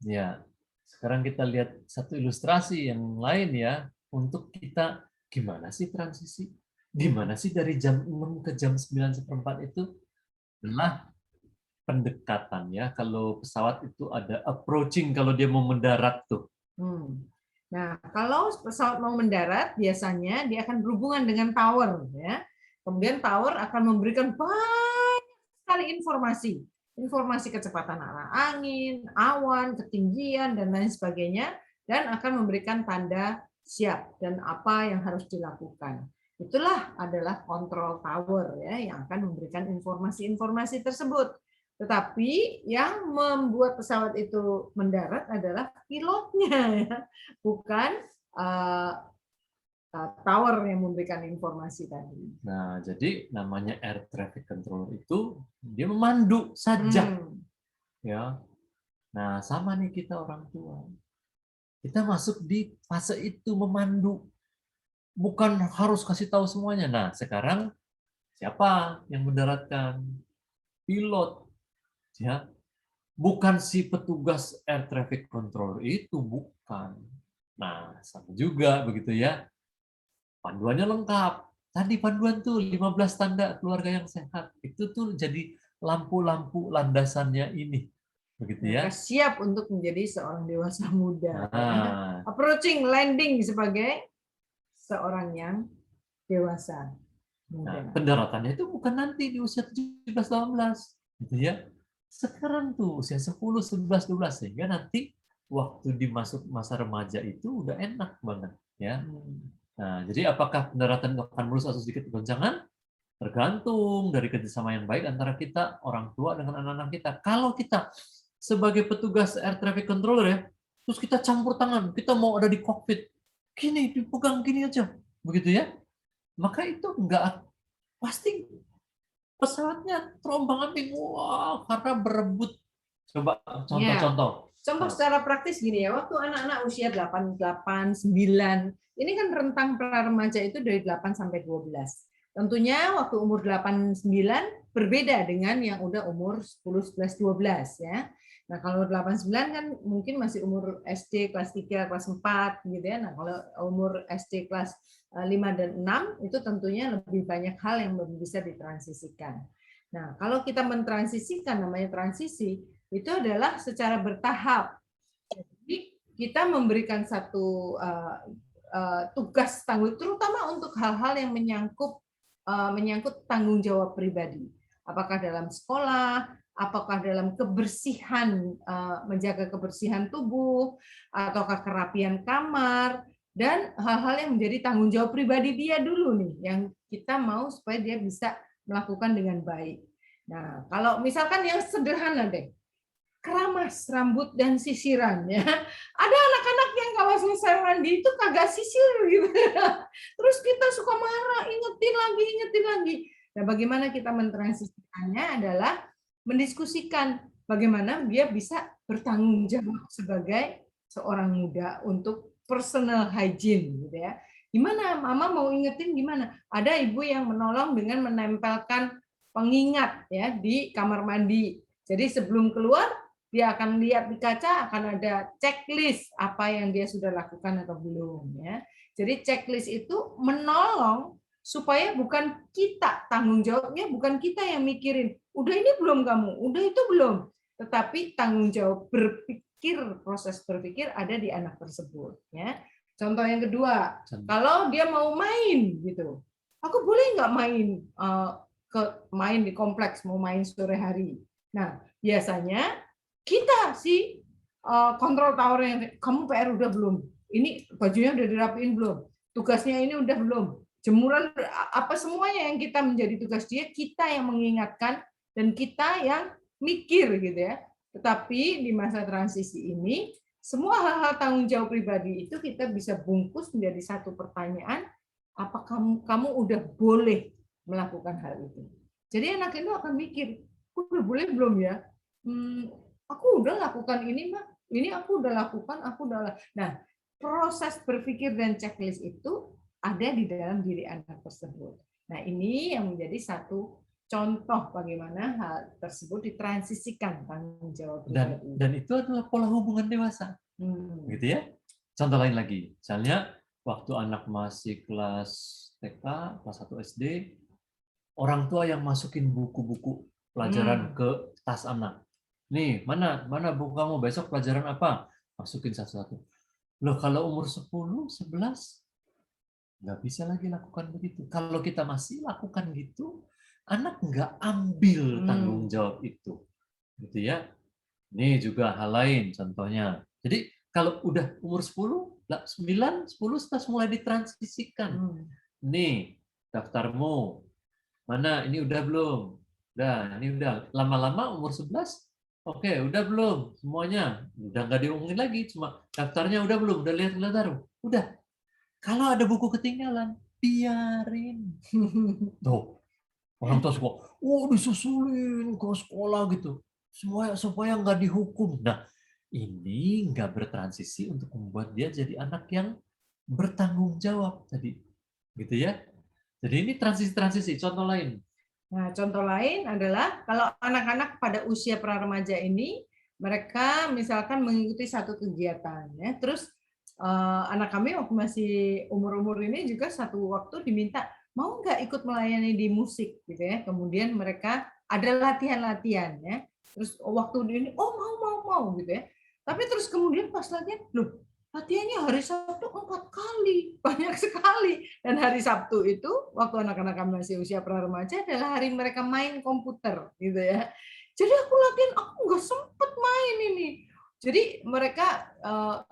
Ya, sekarang kita lihat satu ilustrasi yang lain ya, untuk kita gimana sih transisi? Gimana sih dari jam 6 ke jam 9:04 itu? Adalah pendekatan ya. Kalau pesawat itu ada approaching kalau dia mau mendarat tuh. Nah, kalau pesawat mau mendarat, biasanya dia akan berhubungan dengan tower, ya. Kemudian tower akan memberikan banyak sekali informasi kecepatan arah angin, awan, ketinggian, dan lain sebagainya, dan akan memberikan tanda siap dan apa yang harus dilakukan. Itulah adalah control tower ya, yang akan memberikan informasi-informasi tersebut. Tetapi yang membuat pesawat itu mendarat adalah pilotnya, ya, bukan tower yang memberikan informasi tadi. Nah, jadi namanya air traffic controller itu dia memandu saja, ya. Nah, sama nih kita orang tua. Kita masuk di fase itu memandu, bukan harus kasih tahu semuanya. Nah, sekarang siapa yang mendaratkan? Pilot. Ya, bukan si petugas air traffic controller itu, bukan. Nah, sama juga begitu ya. Panduannya lengkap. Tadi panduan tuh 15 tanda keluarga yang sehat. Itu tuh jadi lampu-lampu landasannya ini. Begitu ya. Mereka siap untuk menjadi seorang dewasa muda. Nah, Approaching, landing sebagai seorang yang dewasa muda. nah, pendaratannya itu bukan nanti di usia 17-18. Gitu ya. Sekarang tuh usia 10, 11, 12 sehingga nanti waktu dimasuk masa remaja itu udah enak banget ya. Nah, jadi apakah pendaratan akan mulus atau sedikit goncangan? Tergantung dari kerjasama yang baik antara kita orang tua dengan anak-anak kita. Kalau kita sebagai petugas air traffic controller ya, terus kita campur tangan, kita mau ada di kokpit, gini dipegang gini aja, begitu ya, maka itu enggak pasti pesawatnya terombang-ambing, wah, karena berebut. Coba contoh-contoh. Contoh secara praktis gini ya, waktu anak-anak usia 8, 9, ini kan rentang pra-remaja itu dari 8 sampai 12. Tentunya waktu umur 8, 9 berbeda dengan yang udah umur 10, 11, 12 ya. Nah, kalau 8-9 kan mungkin masih umur SD kelas 3, kelas 4 gitu ya. Nah, kalau umur SD kelas 5 dan 6 itu tentunya lebih banyak hal yang bisa ditransisikan. Nah, kalau kita mentransisikan, namanya transisi, itu adalah secara bertahap. Jadi kita memberikan satu tugas tanggung, terutama untuk hal-hal yang menyangkut tanggung jawab pribadi. Apakah dalam sekolah, apakah dalam kebersihan, menjaga kebersihan tubuh, ataukah kerapian kamar, dan hal-hal yang menjadi tanggung jawab pribadi dia dulu nih, yang kita mau supaya dia bisa melakukan dengan baik. Nah, kalau misalkan yang sederhana deh, keramas rambut dan sisiran ya. Ada anak-anak yang kalau selesai mandi itu kagak sisir gitu. Terus kita suka marah, ingetin lagi. Nah, bagaimana kita mentransisikannya adalah mendiskusikan bagaimana dia bisa bertanggung jawab sebagai seorang muda untuk personal hygiene gitu ya. Gimana mama mau ingetin gimana? Ada ibu yang menolong dengan menempelkan pengingat ya di kamar mandi. Jadi sebelum keluar dia akan lihat di kaca, akan ada checklist apa yang dia sudah lakukan atau belum ya. Jadi checklist itu menolong supaya bukan kita tanggung jawabnya, bukan kita yang mikirin udah ini belum kamu, udah itu belum, tetapi tanggung jawab berpikir, proses berpikir ada di anak tersebut ya. Contoh yang kedua, kalau dia mau main gitu, aku boleh nggak main di kompleks, mau main sore hari. Nah biasanya kita sih kontrol tower yang kamu PR udah belum, ini bajunya udah dirapiin belum, tugasnya ini udah belum, jemuran apa semuanya yang kita menjadi tugas dia, kita yang mengingatkan dan kita yang mikir gitu ya. Tetapi di masa transisi ini semua hal-hal tanggung jawab pribadi itu kita bisa bungkus menjadi satu pertanyaan, apa kamu udah boleh melakukan hal itu. Jadi anak itu akan mikir, udah boleh belum ya? Aku udah lakukan ini, Mak. Ini aku udah lakukan, Nah, proses berpikir dan checklist itu ada di dalam diri anak tersebut. Nah, ini yang menjadi satu contoh bagaimana hal tersebut ditransisikan tanggung jawab pribadi. Dan itu adalah pola hubungan dewasa. Gitu ya. Contoh lain lagi. Misalnya waktu anak masih kelas TK, kelas 1 SD, orang tua yang masukin buku-buku pelajaran ke tas anak. Nih, mana buku kamu, besok pelajaran apa? Masukin satu-satu. Loh, kalau umur 10, 11, nggak bisa lagi lakukan begitu. Kalau kita masih lakukan gitu, anak nggak ambil tanggung jawab itu. Gitu ya. Ini juga hal lain contohnya. Jadi, kalau udah umur 10, 9, 10 sudah mulai ditransisikan. Nih, daftarmu. Mana, ini udah belum? Udah, ini udah. Lama-lama umur 11, oke, udah belum semuanya? Udah nggak diomongin lagi, cuma daftarnya udah belum, udah lihat taruh. Udah. Kalau ada buku ketinggalan, biarin. Tuh, orang tua suka, disusulin ke sekolah gitu, supaya nggak dihukum. Nah, ini nggak bertransisi untuk membuat dia jadi anak yang bertanggung jawab tadi, gitu ya. Jadi ini transisi. Contoh lain. Nah, contoh lain adalah kalau anak-anak pada usia pra-remaja ini, mereka misalkan mengikuti satu kegiatan, ya. Terus anak kami waktu masih umur-umur ini juga satu waktu diminta mau nggak ikut melayani di musik, gitu ya. Kemudian mereka ada latihan-latihan, ya. Terus waktu ini, mau, gitu ya. Tapi terus kemudian pas latihan, loh, latihannya hari Sabtu 4 kali, banyak sekali. Dan hari Sabtu itu, waktu anak-anak kami masih usia pra-remaja, adalah hari mereka main komputer, gitu ya. Jadi aku latihan, aku nggak sempet main ini. Jadi mereka,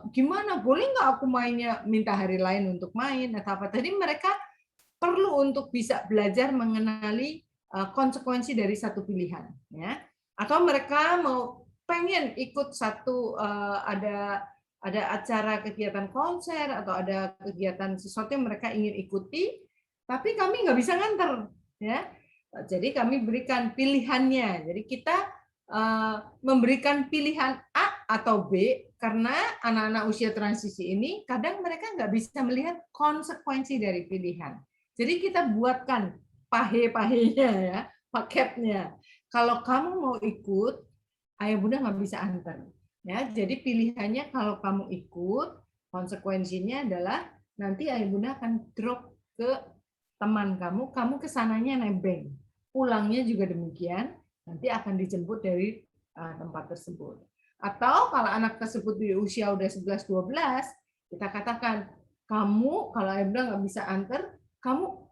gimana, boleh nggak aku mainnya, minta hari lain untuk main, atau apa. Tadi mereka perlu untuk bisa belajar mengenali konsekuensi dari satu pilihan. Ya. Atau mereka mau pengen ikut satu, ada acara kegiatan konser atau ada kegiatan sesuatu yang mereka ingin ikuti, tapi kami nggak bisa nganter, ya. Jadi kami berikan pilihannya. Jadi kita memberikan pilihan A atau B karena anak-anak usia transisi ini kadang mereka nggak bisa melihat konsekuensi dari pilihan. Jadi kita buatkan pahe-pahenya ya, paketnya. Kalau kamu mau ikut, ayah bunda nggak bisa antar. Ya, jadi pilihannya kalau kamu ikut, konsekuensinya adalah nanti ayah bunda akan drop ke teman kamu kesananya nebeng. Pulangnya juga demikian, nanti akan dijemput dari tempat tersebut. Atau kalau anak tersebut di usia udah 11-12, kita katakan, kamu kalau ayah bunda nggak bisa antar, kamu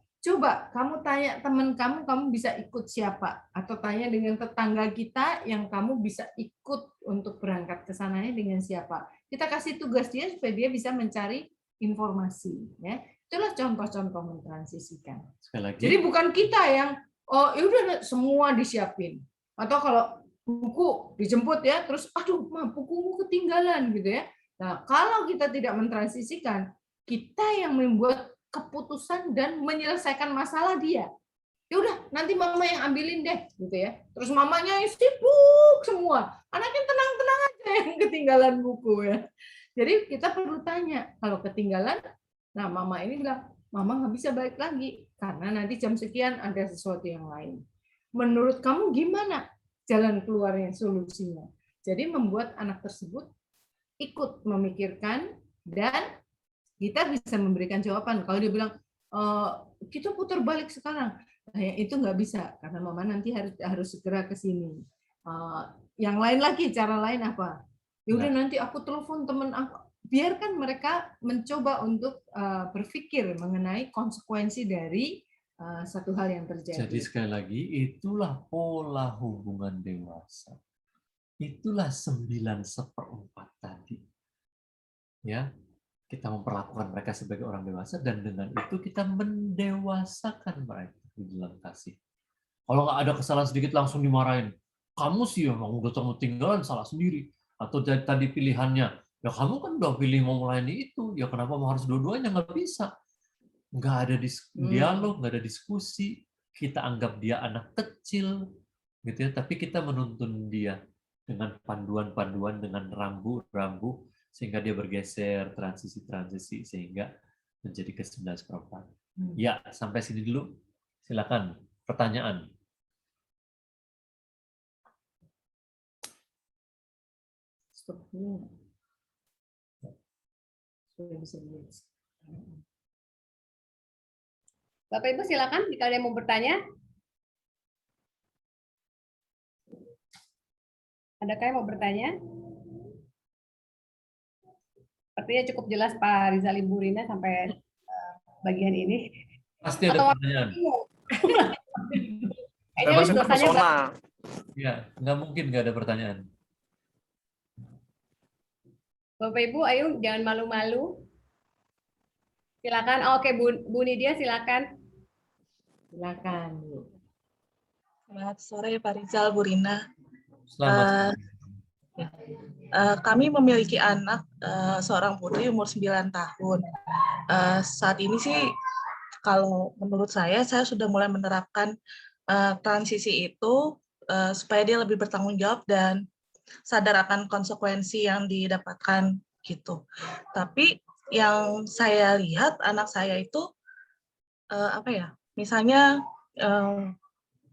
tanya teman kamu bisa ikut siapa? Atau tanya dengan tetangga kita yang kamu bisa ikut untuk berangkat ke sananya dengan siapa? Kita kasih tugas dia supaya dia bisa mencari informasi. Ya. Itulah contoh-contoh mentransisikan. Sekali lagi. Jadi bukan kita yang, oh yaudah semua disiapin. Atau kalau buku dijemput ya, terus aduh bukumu ketinggalan gitu ya. Nah kalau kita tidak mentransisikan, kita yang membuat keputusan dan menyelesaikan masalah dia. Ya udah, nanti mama yang ambilin deh, gitu ya. Terus mamanya sibuk semua, anaknya tenang-tenang aja yang ketinggalan buku ya. Jadi kita perlu tanya, kalau ketinggalan, nah mama ini bilang, mama nggak bisa balik lagi karena nanti jam sekian ada sesuatu yang lain. Menurut kamu gimana jalan keluarnya, solusinya? Jadi membuat anak tersebut ikut memikirkan dan kita bisa memberikan jawaban. Kalau dia bilang kita putar balik sekarang, itu nggak bisa karena mama nanti harus segera ke sini. Yang lain lagi, cara lain apa? Ya udah nanti aku telepon teman aku. Biarkan mereka mencoba untuk berpikir mengenai konsekuensi dari satu hal yang terjadi. Jadi sekali lagi, itulah pola hubungan dewasa. Itulah 9/4 tadi. Ya, kita memperlakukan mereka sebagai orang dewasa dan dengan itu kita mendewasakan mereka di dalam kasih. Kalau nggak ada kesalahan sedikit langsung dimarahin. Kamu sih emang udah ketinggalan, salah sendiri. Atau tadi pilihannya, ya kamu kan udah pilih mau melayani itu, ya kenapa harus dua-duanya? Nggak bisa. Nggak ada dialog, nggak ada diskusi. Kita anggap dia anak kecil, gitu ya. Tapi kita menuntun dia dengan panduan-panduan, dengan rambu-rambu, sehingga dia bergeser, transisi-transisi, sehingga menjadi ke 9/4. Ya, sampai sini dulu. Silakan, pertanyaan. Stop dulu. Bisa lihat. Bapak Ibu silakan jika ada yang mau bertanya. Adakah yang mau bertanya? Sepertinya cukup jelas Pak Rizal Ibu Rina sampai bagian ini. Pasti ada pertanyaan. Kayaknya sudah tanya. Ya, nggak mungkin nggak ada pertanyaan. Bapak Ibu, ayo jangan malu-malu. Silakan. Oh, oke, Bu Nidia silakan. Silakan. Selamat sore Pak Rizal, Bu Rina. Selamat. Kami memiliki anak seorang putri umur 9 tahun. Saat ini sih kalau menurut saya sudah mulai menerapkan transisi itu supaya dia lebih bertanggung jawab dan sadar akan konsekuensi yang didapatkan gitu. Tapi yang saya lihat anak saya itu misalnya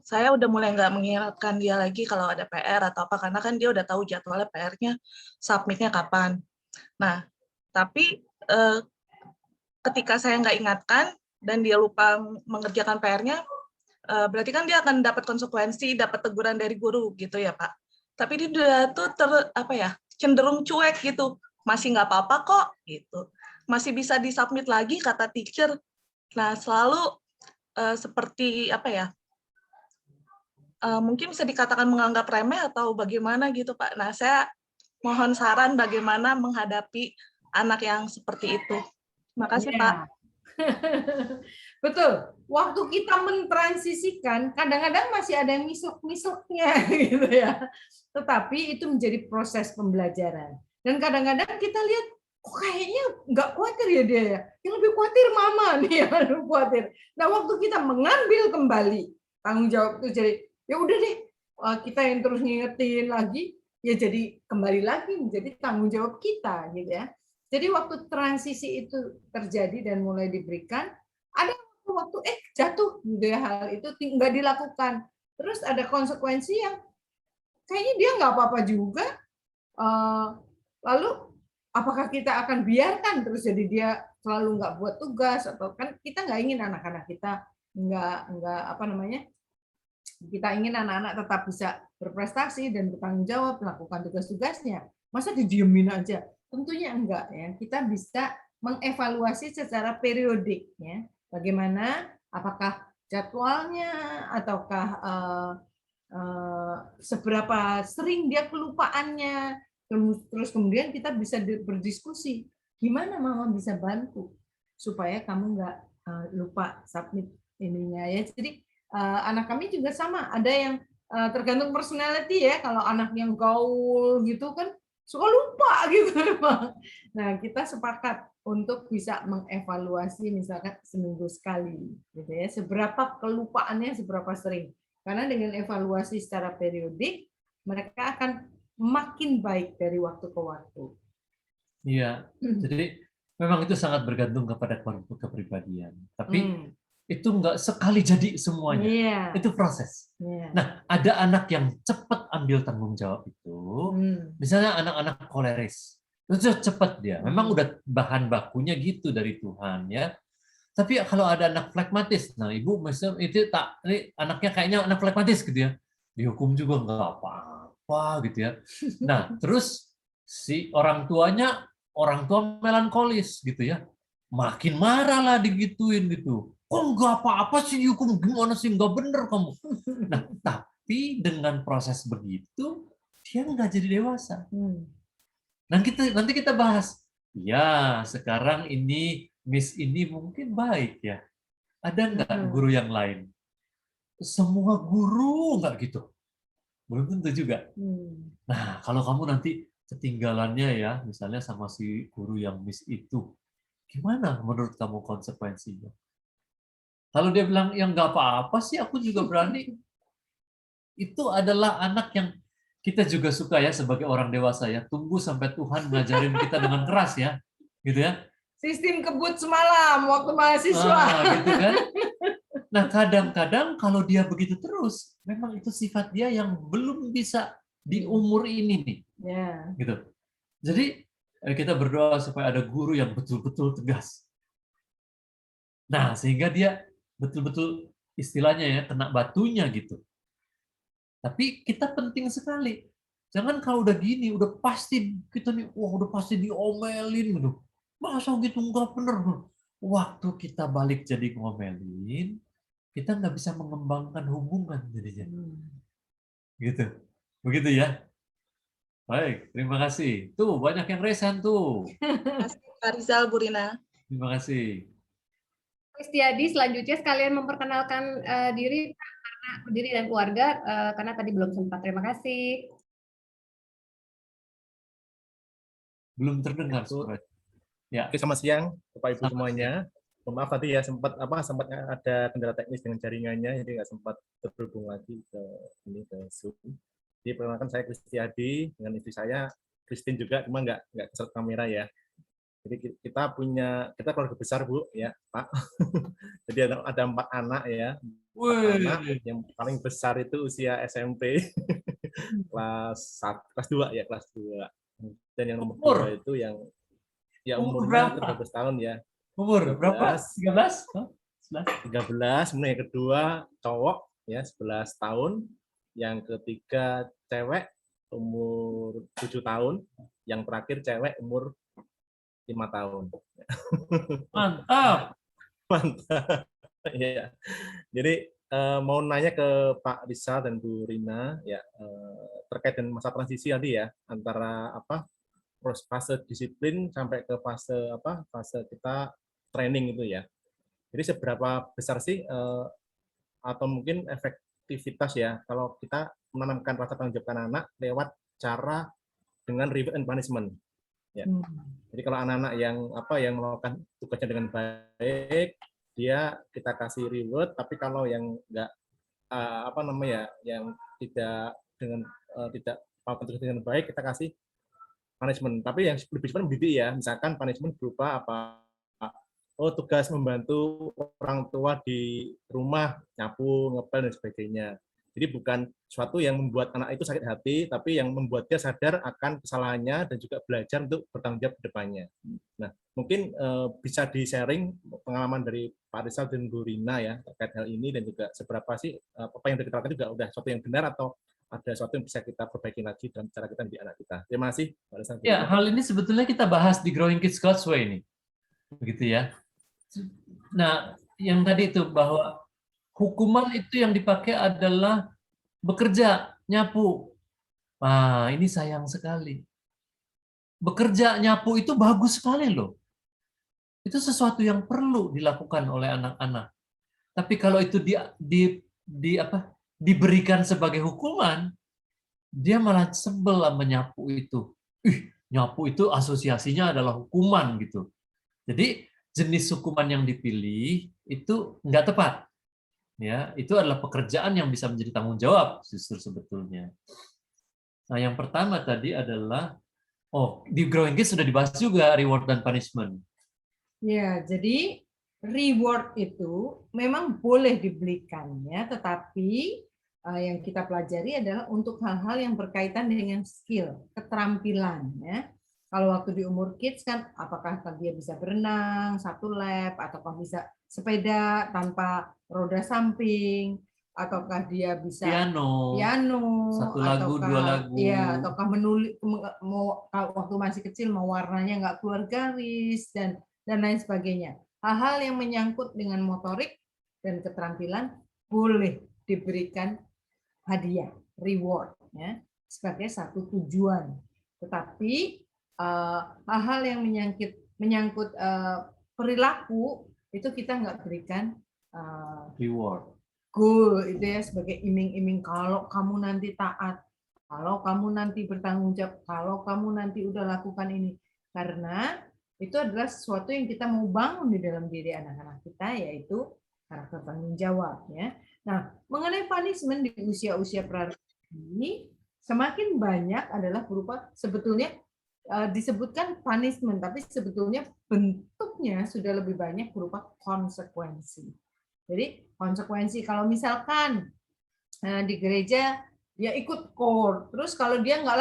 saya udah mulai nggak mengingatkan dia lagi kalau ada PR atau apa, karena kan dia udah tahu jadwalnya PR-nya, submit-nya kapan. Nah, tapi ketika saya nggak ingatkan dan dia lupa mengerjakan PR-nya, berarti kan dia akan dapat konsekuensi, dapat teguran dari guru gitu ya Pak. Tapi dia tuh cenderung cuek gitu, masih nggak apa-apa kok gitu, masih bisa disubmit lagi kata teacher. Nah, selalu seperti mungkin bisa dikatakan menganggap remeh atau bagaimana gitu Pak. Nah, saya mohon saran bagaimana menghadapi anak yang seperti itu. Terima kasih Pak. Betul. Waktu kita mentransisikan, kadang-kadang masih ada yang misuk-misuknya gitu ya. Tetapi itu menjadi proses pembelajaran. Dan kadang-kadang kita lihat, kok kayaknya nggak khawatir ya dia ya. Yang lebih khawatir mama nih yang lebih khawatir. Nah, waktu kita mengambil kembali tanggung jawab itu jadi ya udah deh, kita yang terus ngingetin lagi, ya jadi kembali lagi menjadi tanggung jawab kita, gitu ya. Jadi waktu transisi itu terjadi dan mulai diberikan, ada waktu jatuh, gitu ya, hal itu nggak dilakukan. Terus ada konsekuensi yang kayaknya dia nggak apa-apa juga. Lalu apakah kita akan biarkan terus jadi dia selalu nggak buat tugas, atau kan kita nggak ingin anak-anak kita nggak apa namanya, kita ingin anak-anak tetap bisa berprestasi dan bertanggung jawab melakukan tugas-tugasnya. Masa didiemin aja? Tentunya enggak ya. Kita bisa mengevaluasi secara periodik ya. Bagaimana, apakah jadwalnya ataukah seberapa sering dia kelupaannya. Terus kemudian kita bisa berdiskusi, gimana mama bisa bantu supaya kamu nggak lupa submit ininya ya. Jadi anak kami juga sama, ada yang tergantung personality ya. Kalau anak yang gaul gitu kan suka lupa gitu memang. Nah, kita sepakat untuk bisa mengevaluasi misalkan seminggu sekali gitu ya. Seberapa kelupaannya, seberapa sering. Karena dengan evaluasi secara periodik, mereka akan makin baik dari waktu ke waktu. Iya, jadi memang itu sangat bergantung kepada kepribadian. Tapi itu nggak sekali jadi semuanya. Iya. Itu proses. Iya. Nah, ada anak yang cepat ambil tanggung jawab itu, misalnya anak-anak koleris, itu cepat dia. Memang udah bahan bakunya gitu dari Tuhan ya. Tapi kalau ada anak flekmatis, nah ibu misalnya itu ini anaknya kayaknya anak flekmatis gitu ya, dihukum juga nggak apa-apa gitu ya. Nah terus si orang tua melankolis gitu ya, makin marah lah digituin gitu. Kok nggak apa-apa sih dihukum, gimana sih, nggak bener kamu. Nah tapi dengan proses begitu dia nggak jadi dewasa. Nanti kita bahas. Ya sekarang ini Miss ini mungkin baik ya. Ada nggak guru yang lain? Semua guru nggak gitu. Belum tentu juga. Nah, kalau kamu nanti ketinggalannya ya, misalnya sama si guru yang Miss itu, gimana menurut kamu konsekuensinya? Kalau dia bilang, ya nggak apa-apa sih, aku juga berani. Itu adalah anak yang kita juga suka ya sebagai orang dewasa ya. Tunggu sampai Tuhan ngajarin kita dengan keras ya. Gitu ya. Sistem kebut semalam waktu mahasiswa. Gitu kan? Nah, kadang-kadang kalau dia begitu terus, memang itu sifat dia yang belum bisa di umur ini nih. Gitu. Jadi kita berdoa supaya ada guru yang betul-betul tegas. Nah, sehingga dia betul-betul istilahnya ya kena batunya gitu. Tapi kita penting sekali. Jangan kalau udah gini, udah pasti kita nih, wah udah pasti diomelin gitu. Masa gitu nggak bener. Waktu kita balik jadi ngomelin, kita nggak bisa mengembangkan hubungan jadinya. Gitu. Begitu ya. Baik, terima kasih. Tuh, banyak yang resan tuh. Terima kasih Pak Rizal, Bu Rina. Terima kasih. Kristiadi selanjutnya sekalian memperkenalkan diri dan keluarga karena tadi belum sempat. Terima kasih. Belum terdengar suara. Ya. Oke, selamat siang Bapak Ibu semuanya. Maaf tadi ya sempat ada kendala teknis dengan jaringannya, jadi nggak sempat terhubung lagi ke Zoom. Jadi perkenalkan saya Kristiadi dengan istri saya Christine juga, cuma nggak keseret kamera ya. Jadi kita keluarga besar Bu ya Pak. Jadi ada 4 anak ya. 4 anak yang paling besar itu usia SMP kelas 2 ya, kelas 2. Dan yang nomor 2 itu yang ya umurnya 13 tahun ya. Umur berapa? 13? 13, kemudian yang kedua cowok ya 11 tahun, yang ketiga cewek umur 7 tahun, yang terakhir cewek umur 5 tahun. Mantap. Mantap. Ya. Jadi mau nanya ke Pak Rizal dan Bu Rina ya terkait dengan masa transisi tadi ya antara fase disiplin sampai ke fase kita training itu ya. Jadi seberapa besar sih atau mungkin efektivitas ya kalau kita menanamkan rasa tanggung jawab anak-anak lewat cara dengan reward and punishment. Ya. Jadi kalau anak-anak yang melakukan tugasnya dengan baik, kita kasih reward, tapi kalau yang enggak yang tidak melakukan tugas dengan baik, kita kasih punishment. Tapi yang lebih cepat mendidik ya, misalkan punishment berupa tugas membantu orang tua di rumah, nyapu, ngepel dan sebagainya. Jadi bukan suatu yang membuat anak itu sakit hati, tapi yang membuat dia sadar akan kesalahannya dan juga belajar untuk bertanggung jawab ke depannya. Nah, mungkin bisa di-sharing pengalaman dari Pak Rizal dan Bu Rina ya terkait hal ini, dan juga seberapa sih apa yang kita lakukan juga udah sesuatu yang benar atau ada sesuatu yang bisa kita perbaiki lagi dalam cara kita mendidik anak kita. Terima kasih Pak Rizal. Ya, hal ini sebetulnya kita bahas di Growing Kids God's Way ini. Begitu ya. Nah, yang tadi itu bahwa hukuman itu yang dipakai adalah bekerja, nyapu. Nah, ini sayang sekali. Bekerja, nyapu itu bagus sekali loh. Itu sesuatu yang perlu dilakukan oleh anak-anak. Tapi kalau itu diberikan sebagai hukuman, dia malah sebel sama nyapu itu. Nyapu itu asosiasinya adalah hukuman gitu. Jadi jenis hukuman yang dipilih itu nggak tepat. Ya, itu adalah pekerjaan yang bisa menjadi tanggung jawab justru sebetulnya. Nah, yang pertama tadi adalah di Growing Kids sudah dibahas juga reward dan punishment. Ya, jadi reward itu memang boleh diberikan ya, tetapi yang kita pelajari adalah untuk hal-hal yang berkaitan dengan skill, keterampilan ya. Kalau waktu di umur kids kan, apakah dia bisa berenang 1 lap, ataukah bisa sepeda tanpa roda samping, ataukah dia bisa Piano 1 lagu, 2 lagu. Ya, ataukah menulis waktu masih kecil mau warnanya nggak keluar garis dan lain sebagainya. Hal-hal yang menyangkut dengan motorik dan keterampilan boleh diberikan hadiah, reward ya, sebagai satu tujuan. Tetapi hal-hal yang menyangkut perilaku itu kita nggak berikan reward. Goal itu ya, sebagai iming-iming kalau kamu nanti taat, kalau kamu nanti bertanggung jawab, kalau kamu nanti udah lakukan ini. Karena itu adalah sesuatu yang kita mau bangun di dalam diri anak-anak kita, yaitu karakter tanggung jawab ya. Nah, mengenai punishment di usia-usia ini semakin banyak adalah berupa sebetulnya disebutkan punishment, tapi sebetulnya bentuknya sudah lebih banyak berupa konsekuensi. Jadi konsekuensi kalau misalkan di gereja dia ikut core, terus kalau dia nggak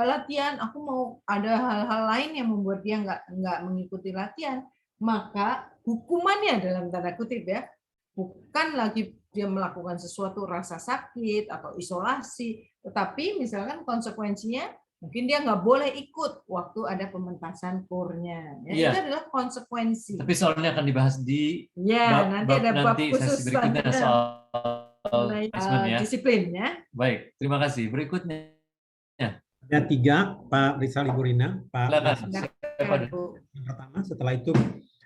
latihan, aku mau ada hal-hal lain yang membuat dia nggak mengikuti latihan, maka hukumannya dalam tanda kutip ya, bukan lagi dia melakukan sesuatu rasa sakit atau isolasi, tetapi misalkan konsekuensinya mungkin dia nggak boleh ikut waktu ada pementasan core-nya. Ya, itu adalah konsekuensi. Tapi soalnya akan dibahas di nanti ada bab khusus berikutnya soal ya. Disiplin ya. Baik, terima kasih. Berikutnya. Ada 3, Pak Rizal, Ibu Rina, Pak. Yang pertama, setelah itu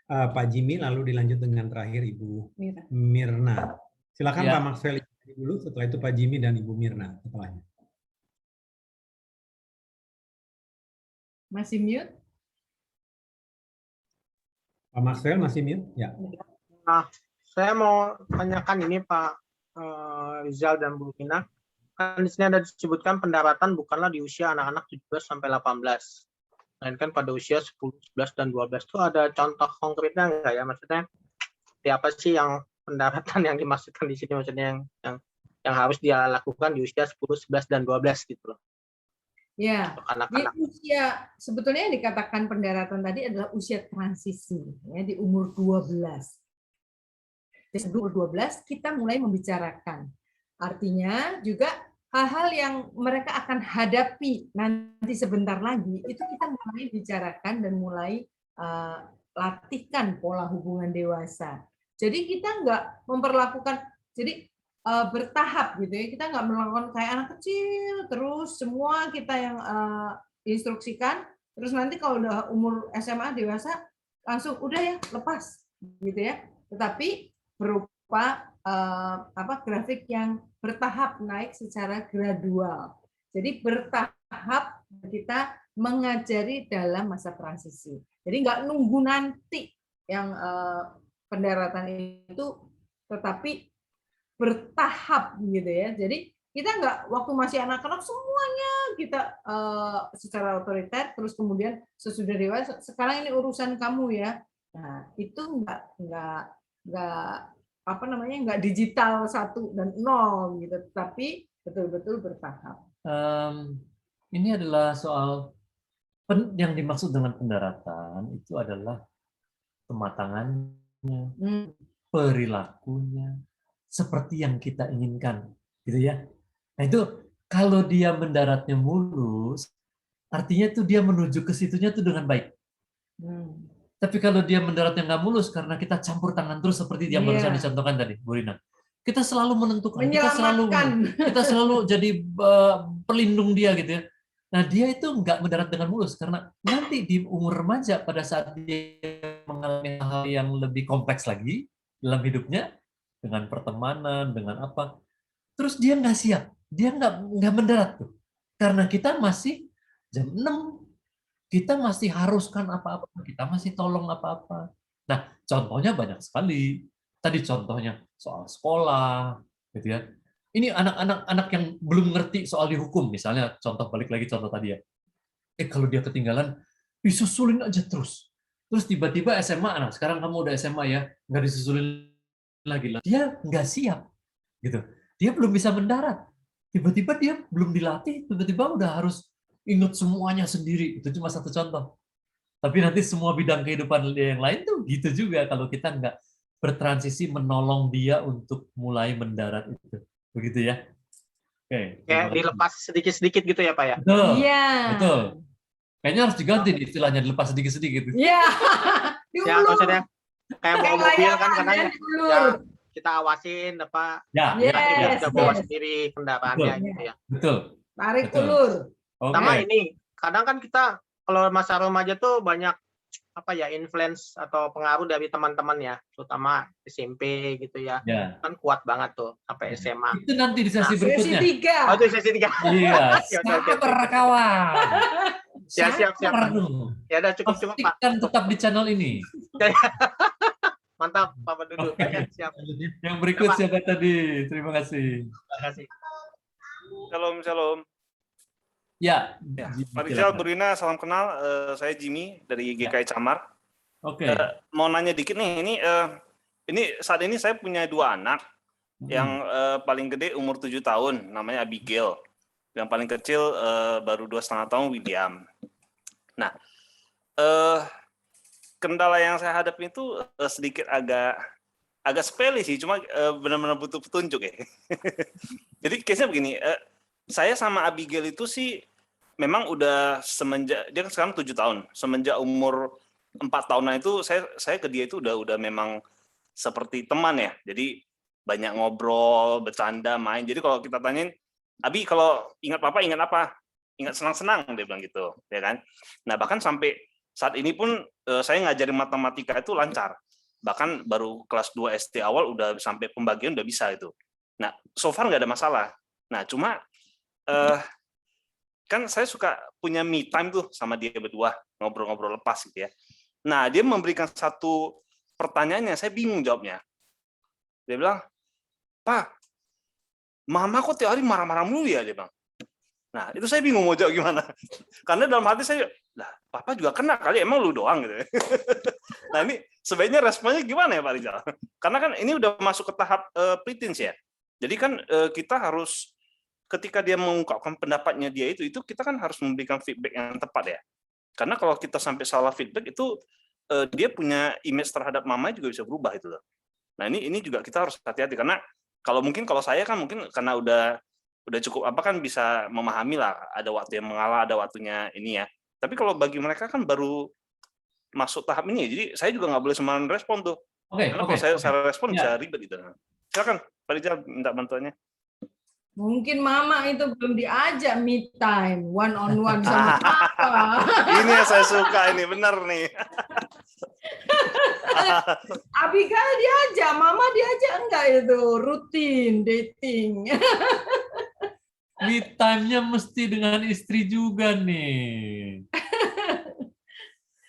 Pak Jimmy, lalu dilanjut dengan terakhir Ibu Mirna. Silakan Pak Maxwell dulu, setelah itu Pak Jimmy dan Ibu Mirna setelahnya. Masih mute? Pak Maxwell masih mute? Ya. Nah, saya mau tanyakan ini Pak Rizal dan Bu Rina. Kan di sini ada disebutkan pendaratan bukanlah di usia anak-anak 17 sampai 18. Melainkan pada usia 10, 11 dan 12 itu ada contoh konkretnya enggak ya? Maksudnya seperti apa sih yang pendaratan yang dimaksudkan di sini, maksudnya yang harus dia lakukan di usia 10, 11 dan 12 gitu loh. Ya, di usia sebetulnya yang dikatakan pendaratan tadi adalah usia transisi ya, di umur 12. Di umur 12 kita mulai membicarakan. Artinya juga hal-hal yang mereka akan hadapi nanti sebentar lagi itu kita mulai bicarakan dan mulai latihkan pola hubungan dewasa. Jadi kita nggak memperlakukan bertahap gitu ya, kita nggak melakukan kayak anak kecil terus semua kita yang instruksikan, terus nanti kalau udah umur SMA dewasa langsung udah ya lepas gitu ya, tetapi berupa grafik yang bertahap, naik secara gradual. Jadi bertahap kita mengajari dalam masa transisi, jadi nggak nunggu nanti yang pendaratan itu, tetapi bertahap gitu ya. Jadi kita nggak waktu masih anak-anak semuanya kita secara otoriter, terus kemudian sesudah dewasa sekarang ini urusan kamu ya. Nah itu nggak nggak digital 1 dan 0 gitu, tapi betul-betul bertahap. Ini adalah soal yang dimaksud dengan pendaratan itu adalah kematangannya, perilakunya, seperti yang kita inginkan, gitu ya. Nah itu kalau dia mendaratnya mulus, artinya tuh dia menuju ke situnya tuh dengan baik. Tapi kalau dia mendaratnya nggak mulus karena kita campur tangan terus seperti yang barusan dicontohkan tadi, Bu Rina. Kita selalu menentukan, kita selalu jadi pelindung dia gitu ya. Nah dia itu nggak mendarat dengan mulus karena nanti di umur remaja pada saat dia mengalami hal yang lebih kompleks lagi dalam hidupnya dengan pertemanan, dengan apa, terus dia nggak siap, dia nggak mendarat tuh karena kita masih jam 6, kita masih haruskan apa-apa, kita masih tolong apa-apa. Nah contohnya banyak sekali. Tadi contohnya soal sekolah, gitu ya. Ini anak-anak yang belum ngerti soal dihukum, misalnya contoh balik lagi contoh tadi ya. Kalau dia ketinggalan, disusulin aja terus. Terus tiba-tiba SMA, anak sekarang kamu udah SMA ya, nggak disusulin lagi. Dia nggak siap, gitu. Dia belum bisa mendarat. Tiba-tiba dia belum dilatih, tiba-tiba udah harus ingat semuanya sendiri. Itu cuma satu contoh. Tapi nanti semua bidang kehidupan yang lain tuh gitu juga kalau kita nggak bertransisi menolong dia untuk mulai mendarat itu. Begitu ya. Oke. Kayak dilepas sedikit-sedikit gitu ya, Pak ya? Betul. Iya. Betul. Kayaknya harus diganti nih istilahnya, dilepas sedikit-sedikit. Iya. Ya, maksudnya kayak bawa mobil kan kadang ya, kita awasin apa kita sudah bawa sendiri kendaraannya gitu ya. Betul. Tarik ulur. Sama ini, kadang kan kita kalau masa remaja tuh banyak apa ya influence atau pengaruh dari teman-teman ya, terutama SMP gitu ya. Kan kuat banget tuh sampai SMA. Itu nanti di sesi berikutnya. Sesi 3. Oh, itu sesi 3. Iya. Sabar kawan. Siap. Ya udah cukup Pak. Kan tetap di channel ini. Mantap Pak Pandudu. Siap. Yang berikut siapa tadi? Terima kasih. Terima kasih. Shalom. Ya. Pak Rizal, Bu Rina, salam kenal. Saya Jimmy dari GKI Camar. Oke. Mau nanya dikit nih, ini saat ini saya punya 2 anak. Yang paling gede umur 7 tahun, namanya Abigail. Yang paling kecil baru 2,5 tahun, William. Nah, kendala yang saya hadapi itu sedikit agak sepele sih, cuma benar-benar butuh petunjuk ya. Jadi case-nya begini, saya sama Abigail itu sih memang udah semenjak dia kan sekarang 7 tahun, semenjak umur 4 tahunan itu saya ke dia itu udah memang seperti teman ya. Jadi banyak ngobrol, bercanda, main. Jadi kalau kita tanyain, Abi kalau ingat papa ingat apa? Ingat senang-senang, dia bilang gitu, ya kan? Nah, bahkan sampai saat ini pun saya ngajarin matematika itu lancar. Bahkan baru kelas 2 SD awal udah sampai pembagian udah bisa itu. Nah, so far nggak ada masalah. Nah, cuma kan saya suka punya me time tuh sama dia berdua, ngobrol-ngobrol lepas gitu ya. Nah, dia memberikan satu pertanyaannya, saya bingung jawabnya. Dia bilang, Pak, mama kok tiap hari marah-marah mulu ya, dia bilang. Nah, itu saya bingung mau jawab gimana. Karena dalam hati saya, lah, papa juga kena kali, emang lu doang gitu. Nah, ini sebaiknya responnya gimana ya Pak Rizal? Karena kan ini udah masuk ke tahap preteens ya. Jadi kan kita harus ketika dia mengungkapkan pendapatnya dia itu kita kan harus memberikan feedback yang tepat ya. Karena kalau kita sampai salah feedback itu dia punya image terhadap mamanya juga bisa berubah itu loh. Nah ini juga kita harus hati-hati karena kalau saya kan mungkin karena udah cukup apa kan bisa memahami lah ada waktu yang mengalah ada waktunya ini ya. Tapi kalau bagi mereka kan baru masuk tahap ini, jadi saya juga nggak boleh sembarangan respon tuh. Karena kalau saya respon bisa ribet gitu. Silakan Pak Rizal minta bantuannya. Mungkin mama itu belum diajak me time, one on one sama papa. Ini yang saya suka ini, benar nih. Abigail diajak, mama diajak enggak itu, rutin dating. Me time-nya mesti dengan istri juga nih.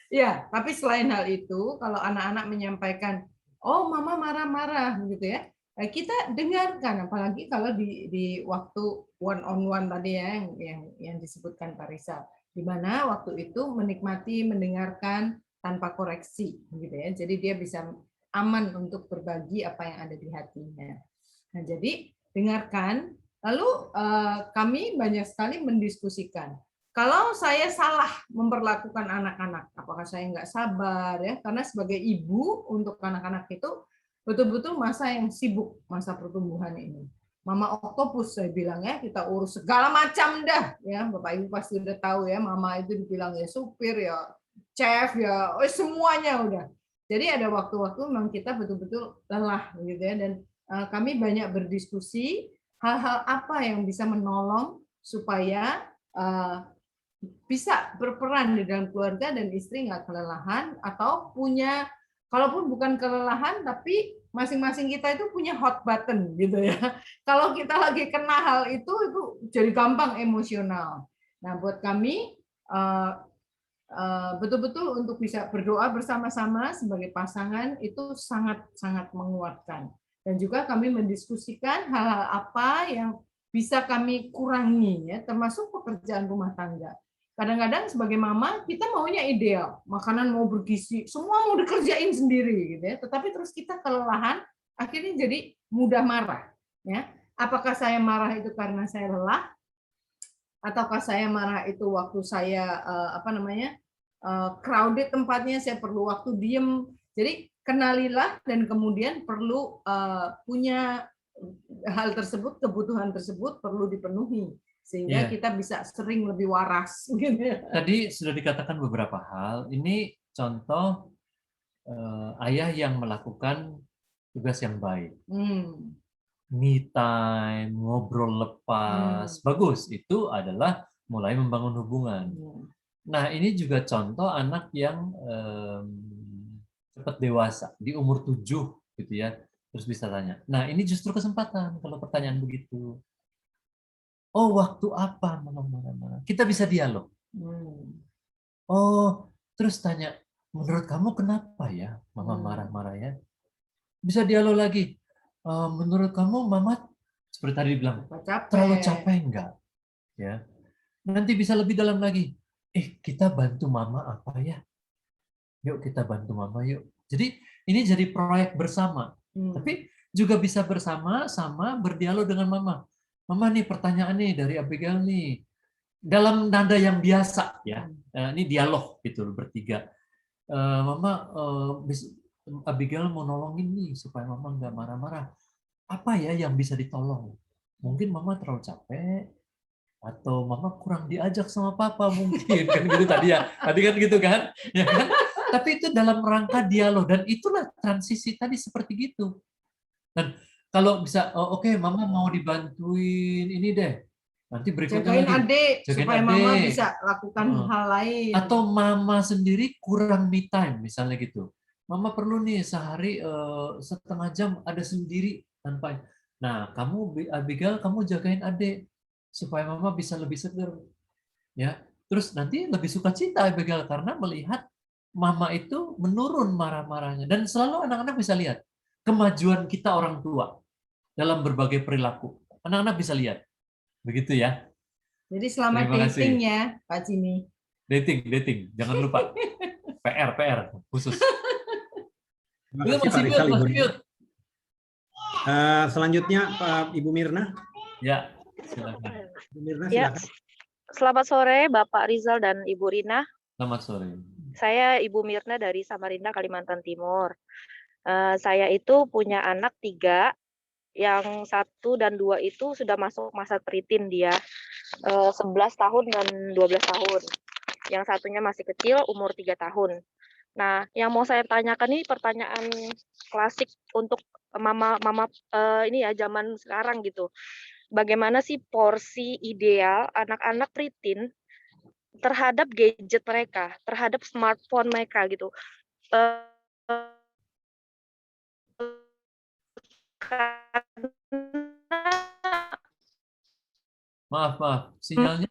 Ya, tapi selain hal itu, kalau anak-anak menyampaikan, oh mama marah-marah gitu ya, kita dengarkan, apalagi kalau di waktu one on one tadi ya yang disebutkan Pak Rizal, di mana waktu itu menikmati mendengarkan tanpa koreksi gitu ya. Jadi dia bisa aman untuk berbagi apa yang ada di hatinya. Nah, jadi dengarkan. Lalu kami banyak sekali mendiskusikan. Kalau saya salah memperlakukan anak-anak, apakah saya nggak sabar ya? Karena sebagai ibu untuk anak-anak itu betul-betul masa yang sibuk, masa pertumbuhan ini. Mama oktopus saya bilang ya, kita urus segala macam dah ya. Bapak Ibu pasti udah tahu ya, mama itu dibilang ya supir ya, chef ya, semuanya udah. Jadi ada waktu-waktu memang kita betul-betul lelah gitu ya, dan kami banyak berdiskusi hal-hal apa yang bisa menolong supaya bisa berperan di dalam keluarga dan istri nggak kelelahan, atau punya, kalaupun bukan kelelahan tapi masing-masing kita itu punya hot button gitu ya. Kalau kita lagi kena hal itu jadi gampang emosional. Nah, buat kami betul-betul untuk bisa berdoa bersama-sama sebagai pasangan itu sangat-sangat menguatkan. Dan juga kami mendiskusikan hal-hal apa yang bisa kami kurangi ya, termasuk pekerjaan rumah tangga. Kadang-kadang sebagai mama kita maunya ideal, makanan mau bergizi, semua mau dikerjain sendiri gitu ya. Tetapi terus kita kelelahan, akhirnya jadi mudah marah ya. Apakah saya marah itu karena saya lelah, ataukah saya marah itu waktu saya crowded tempatnya, saya perlu waktu diem. Jadi kenalilah dan kemudian perlu punya hal tersebut, kebutuhan tersebut perlu dipenuhi sehingga kita bisa sering lebih waras. Tadi sudah dikatakan beberapa hal. Ini contoh ayah yang melakukan tugas yang baik. Me time, ngobrol lepas, bagus. Itu adalah mulai membangun hubungan. Nah, ini juga contoh anak yang cepat dewasa di umur 7 gitu ya, terus bisa tanya. Nah, ini justru kesempatan kalau pertanyaan begitu. Oh, waktu apa mama marah-marah? Kita bisa dialog. Oh, terus tanya, menurut kamu kenapa ya mama marah-marah ya? Bisa dialog lagi. Menurut kamu mama seperti tadi bilang terlalu capek enggak? Ya. Nanti bisa lebih dalam lagi. Kita bantu mama apa ya? Yuk kita bantu mama yuk. Jadi ini jadi proyek bersama. Tapi juga bisa bersama-sama berdialog dengan mama. Mama nih pertanyaan nih dari Abigail nih. Dalam nada yang biasa ya. Ini dialog gitu bertiga. Mama Abigail mau nolongin nih supaya mama nggak marah-marah. Apa ya yang bisa ditolong? Mungkin mama terlalu capek, atau mama kurang diajak sama papa mungkin kan gitu tadi ya. Tadi kan gitu kan? Ya kan? Tapi itu dalam rangka dialog, dan itulah transisi tadi seperti gitu. Dan kalau bisa, oke, mama mau dibantuin ini deh. Nanti berikutnya jagain lagi. adik supaya adik. mama bisa lakukan hal lain. Atau mama sendiri kurang me time misalnya gitu. Mama perlu nih sehari setengah jam ada sendiri tanpa. Nah, kamu Abigail, kamu jagain adik supaya mama bisa lebih seger. Ya. Terus nanti lebih sukacita Abigail karena melihat mama itu menurun marah-marahnya, dan selalu anak-anak bisa lihat kemajuan kita orang tua dalam berbagai perilaku. Anak-anak bisa lihat. Begitu ya. Jadi selamat dating ya, Pak Jimmy. Dating. Jangan lupa. PR khusus. Terima kasih Pak Rizal, Ibu Mirna. Selanjutnya Pak Ibu Mirna. Ya, silakan. Ibu Mirna, silakan. Selamat sore Bapak Rizal dan Ibu Rina. Selamat sore. Saya Ibu Mirna dari Samarinda, Kalimantan Timur. Saya itu punya anak 3, yang 1 dan 2 itu sudah masuk masa tritin dia, 11 tahun dan 12 tahun. Yang satunya masih kecil, umur 3 tahun. Nah, yang mau saya tanyakan ini pertanyaan klasik untuk mama ini ya zaman sekarang gitu. Bagaimana sih porsi ideal anak-anak preteen terhadap gadget mereka, terhadap smartphone mereka gitu. Maaf, sinyalnya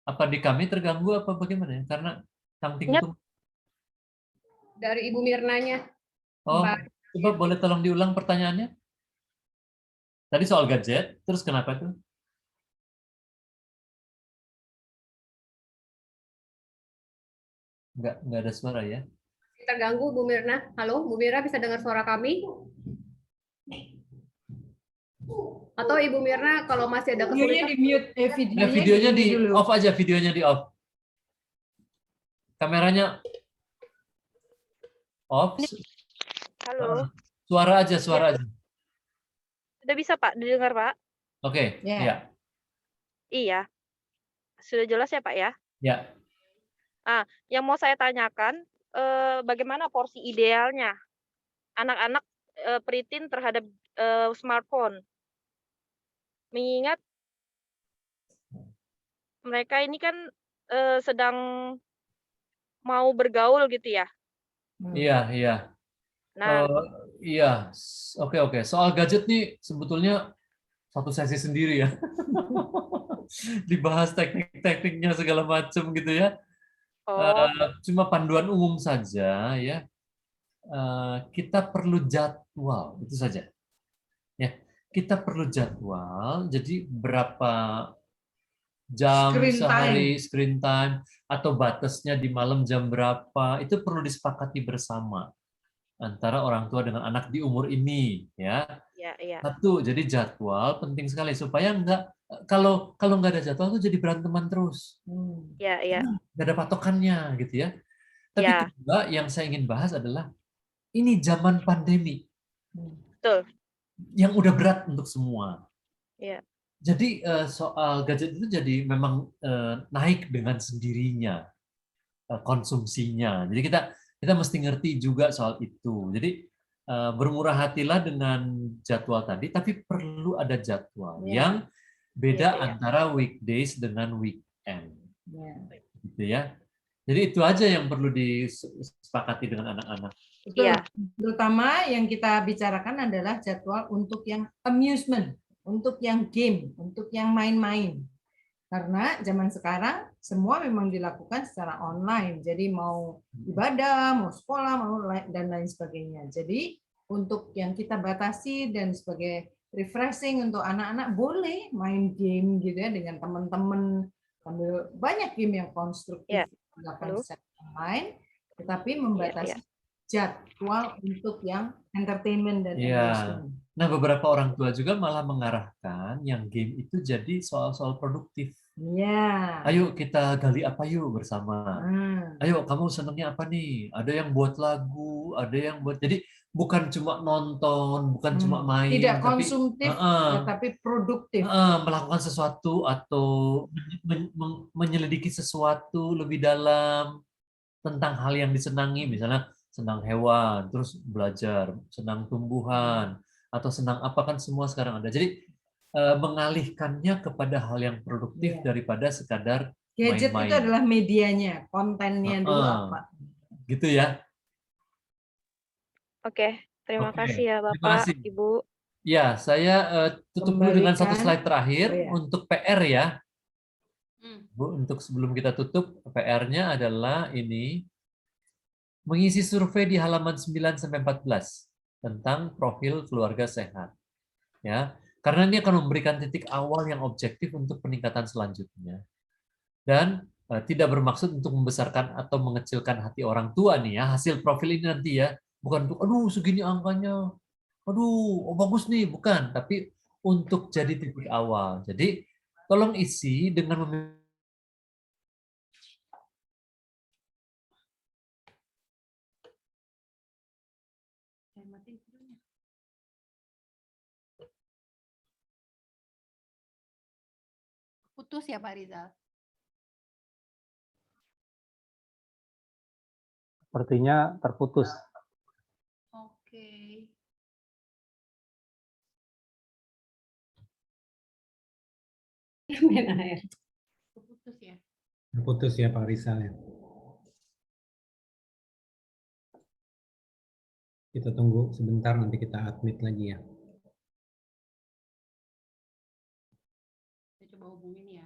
apa di kami terganggu apa bagaimana ya? Karena something itu. Dari Ibu Mirnanya. Oh, coba boleh tolong diulang pertanyaannya? Tadi soal gadget, terus kenapa tuh? Nggak ada suara ya? terganggu, Bu Mirna. Halo, Bu Mirna bisa dengar suara kami? Atau Ibu Mirna kalau masih ada Videonya kesulitan, di mute, Videonya di dulu. off aja, videonya di off. Kameranya off. Halo. Suara aja, suara aja. Sudah bisa Pak, didengar Pak? Oke, ya. Iya. Sudah jelas ya Pak ya? Ya. Yang mau saya tanyakan, bagaimana porsi idealnya anak-anak peritin terhadap smartphone? Mengingat mereka ini kan sedang mau bergaul gitu ya. Iya, iya. Nah, Iya, oke. Soal gadget nih sebetulnya satu sesi sendiri ya. Dibahas teknik-tekniknya segala macam gitu ya. Cuma panduan umum saja ya. Kita perlu jadwal, itu saja. Ya, kita perlu jadwal. Jadi berapa jam sehari screen time atau batasnya di malam jam berapa itu perlu disepakati bersama antara orang tua dengan anak di umur ini ya. Satu, jadi jadwal penting sekali supaya kalau nggak ada jadwal tuh jadi beranteman terus. Nggak ada patokannya gitu ya. Tapi kedua yang saya ingin bahas adalah ini zaman pandemi. Betul. Yang udah berat untuk semua. Jadi soal gadget itu jadi memang naik dengan sendirinya konsumsinya. Jadi kita mesti ngerti juga soal itu. Jadi bermurah hatilah dengan jadwal tadi, tapi perlu ada jadwal yang beda antara weekdays dengan weekend. Gitu ya. Jadi itu aja yang perlu disepakati dengan anak-anak. Terutama yang kita bicarakan adalah jadwal untuk yang amusement, untuk yang game, untuk yang main-main. Karena zaman sekarang semua memang dilakukan secara online. Jadi mau ibadah, mau sekolah, dan lain sebagainya. Jadi untuk yang kita batasi dan sebagai refreshing untuk anak-anak boleh main game gitu ya dengan teman-teman. Sambil banyak game yang konstruktif dilakukan secara online, tetapi membatasi jadwal untuk yang entertainment dan amusement. Nah, beberapa orang tua juga malah mengarahkan yang game itu jadi soal-soal produktif. Ayo kita gali apa yuk bersama. Ayo kamu senangnya apa nih? Ada yang buat lagu, ada yang buat. Jadi bukan cuma nonton, bukan cuma main. Tidak konsumtif, tapi produktif. Melakukan sesuatu atau menyelidiki sesuatu lebih dalam tentang hal yang disenangi, misalnya senang hewan, terus belajar, senang tumbuhan, atau senang apa kan semua sekarang ada. Jadi mengalihkannya kepada hal yang produktif daripada sekadar gadget main-main. Itu adalah medianya, kontennya dulu apa. Gitu ya. Oke, terima kasih ya Bapak, Ibu. Ya, saya tutup dulu dengan satu slide terakhir untuk PR ya. Bu, untuk sebelum kita tutup, PR-nya adalah ini. Mengisi survei di halaman 9-14 tentang profil keluarga sehat. Ya, karena ini akan memberikan titik awal yang objektif untuk peningkatan selanjutnya. Dan tidak bermaksud untuk membesarkan atau mengecilkan hati orang tua nih ya, hasil profil ini nanti ya. Bukan untuk, aduh segini angkanya, aduh bagus nih, bukan. Tapi untuk jadi titik awal. Jadi tolong isi dengan putus ya Pak Rizal? Sepertinya terputus. Oke. Terputus ya? Terputus ya Pak Rizal ya. Kita tunggu sebentar, nanti kita admit lagi ya. Saya coba hubungin ya.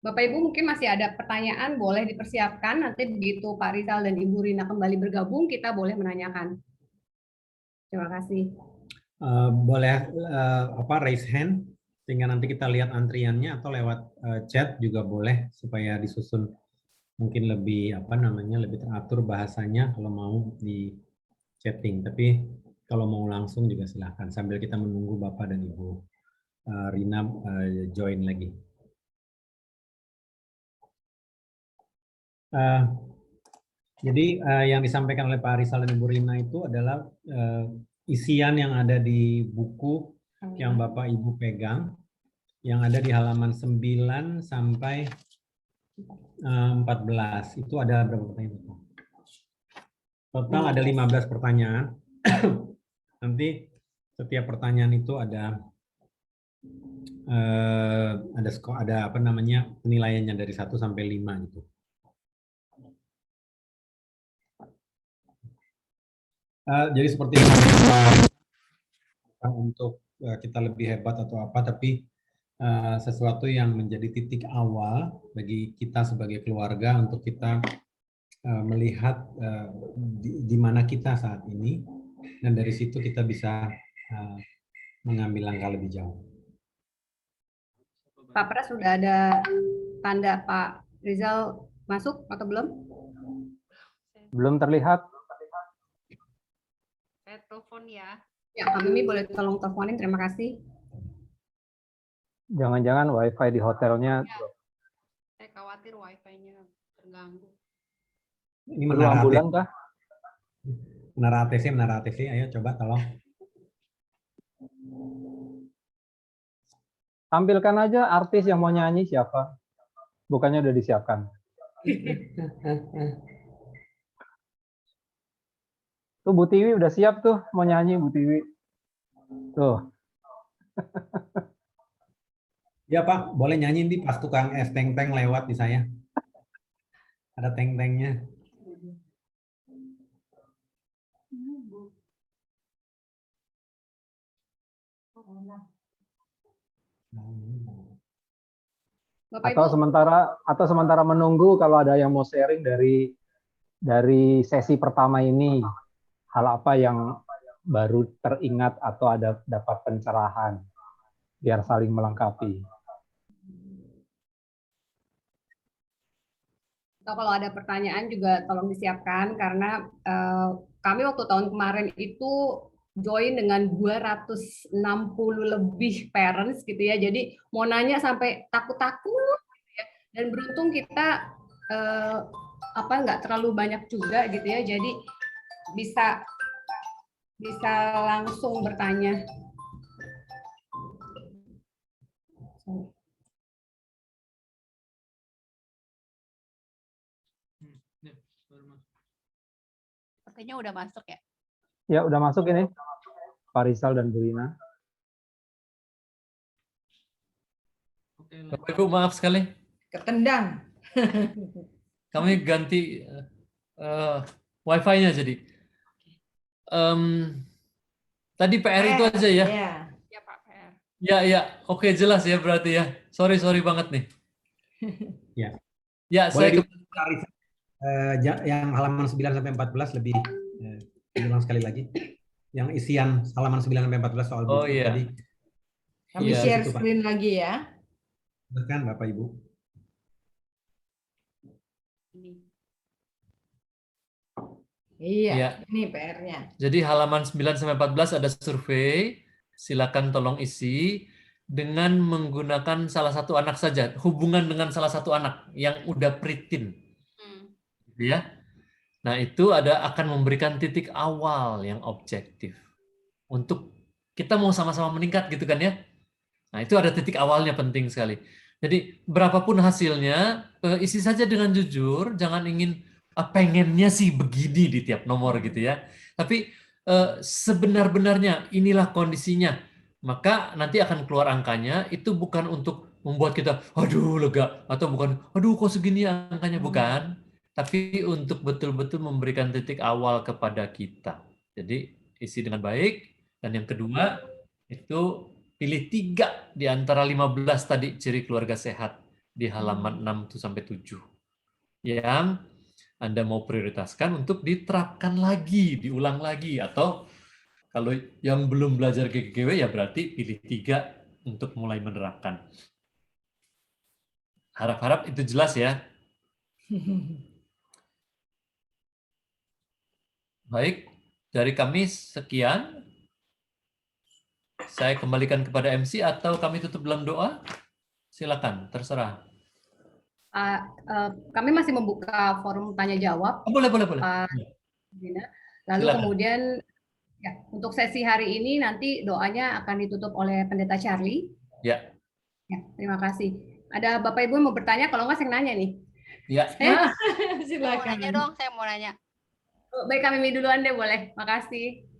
Bapak Ibu mungkin masih ada pertanyaan, boleh dipersiapkan. Nanti begitu Pak Rizal dan Ibu Rina kembali bergabung, kita boleh menanyakan. Terima kasih. Boleh raise hand Sehingga nanti kita lihat antriannya atau lewat chat juga boleh supaya disusun mungkin lebih lebih teratur bahasanya kalau mau di chatting. Tapi kalau mau langsung juga silahkan sambil kita menunggu Bapak dan Ibu Rina join lagi. Jadi yang disampaikan oleh Pak Rizal dan Ibu Rina itu adalah isian yang ada di buku yang Bapak Ibu pegang, yang ada di halaman 9 sampai 14. Itu ada berapa pertanyaan? Total ada 15 pertanyaan. Nanti setiap pertanyaan itu ada penilaiannya dari 1 sampai 5 gitu. Jadi seperti untuk kita lebih hebat atau apa, tapi sesuatu yang menjadi titik awal bagi kita sebagai keluarga untuk kita melihat di mana kita saat ini, dan dari situ kita bisa mengambil langkah lebih jauh. Pak Pras, sudah ada tanda Pak Rizal masuk atau belum? Belum terlihat. Saya telepon ya. Ya, Kak Mimi boleh tolong teleponin, terima kasih. Jangan-jangan wifi di hotelnya. Ya, saya khawatir wifi-nya terganggu. Ini perlu ambulan kah? Menara ATC, ayo coba tolong. Tampilkan aja artis yang mau nyanyi siapa. Bukannya udah disiapkan. Tuh Bu Tiwi udah siap tuh mau nyanyi Bu Tiwi. Tuh. Ya Pak, boleh nyanyi nih pas tukang es teng-teng lewat di saya. Ada teng-tengnya. Atau sementara menunggu kalau ada yang mau sharing dari sesi pertama ini, hal apa yang baru teringat atau ada dapat pencerahan biar saling melengkapi. Atau kalau ada pertanyaan juga tolong disiapkan, karena kami waktu tahun kemarin itu join dengan 260 lebih parents gitu ya. Jadi mau nanya sampai takut-takut gitu ya. Dan beruntung kita nggak terlalu banyak juga gitu ya. Jadi bisa langsung bertanya. Kayaknya udah masuk ya? Ya, udah masuk ini. Pak Rizal dan Bu Rina. Bapak Ibu, maaf sekali. Ketendang. Kami ganti wifi-nya jadi. Tadi PR itu aja ya? Ya Pak, PR. Ya, oke, jelas ya berarti ya. Sorry banget nih. Ya. Ya, boleh saya yang halaman 9 sampai 14 lebih ulang sekali lagi. Yang isian halaman 9 sampai 14 soal buku tadi. Kami share screen lagi ya. Silakan Bapak Ibu. Iya, ini PR-nya. Jadi halaman 9 sampai 14 ada survei. Silakan tolong isi dengan menggunakan salah satu anak saja, hubungan dengan salah satu anak yang udah preteen. Ya. Nah, itu akan memberikan titik awal yang objektif. Untuk kita mau sama-sama meningkat gitu kan ya. Nah, itu ada titik awalnya, penting sekali. Jadi, berapapun hasilnya, isi saja dengan jujur, jangan ingin pengennya sih begini di tiap nomor gitu ya. Tapi sebenar-benarnya inilah kondisinya. Maka nanti akan keluar angkanya, itu bukan untuk membuat kita aduh lega, atau bukan aduh kok segini angkanya, bukan. Tapi untuk betul-betul memberikan titik awal kepada kita. Jadi isi dengan baik. Dan yang kedua, itu pilih 3 di antara 15 tadi ciri keluarga sehat di halaman 6-7. Yang Anda mau prioritaskan untuk diterapkan lagi, diulang lagi. Atau kalau yang belum belajar GGW ya berarti pilih 3 untuk mulai menerapkan. Harap-harap itu jelas ya. Baik, dari kami sekian. Saya kembalikan kepada MC atau kami tutup dalam doa? Silakan, terserah. Kami masih membuka forum tanya jawab. Boleh. Lalu Silakan. kemudian ya, untuk sesi hari ini nanti doanya akan ditutup oleh Pendeta Charlie. Ya. Ya, terima kasih. Ada Bapak Ibu yang mau bertanya? Kalau nggak saya nanya nih. Ya. Silakan. Saya mau nanya. Baik, kami duluan deh, boleh. Makasih.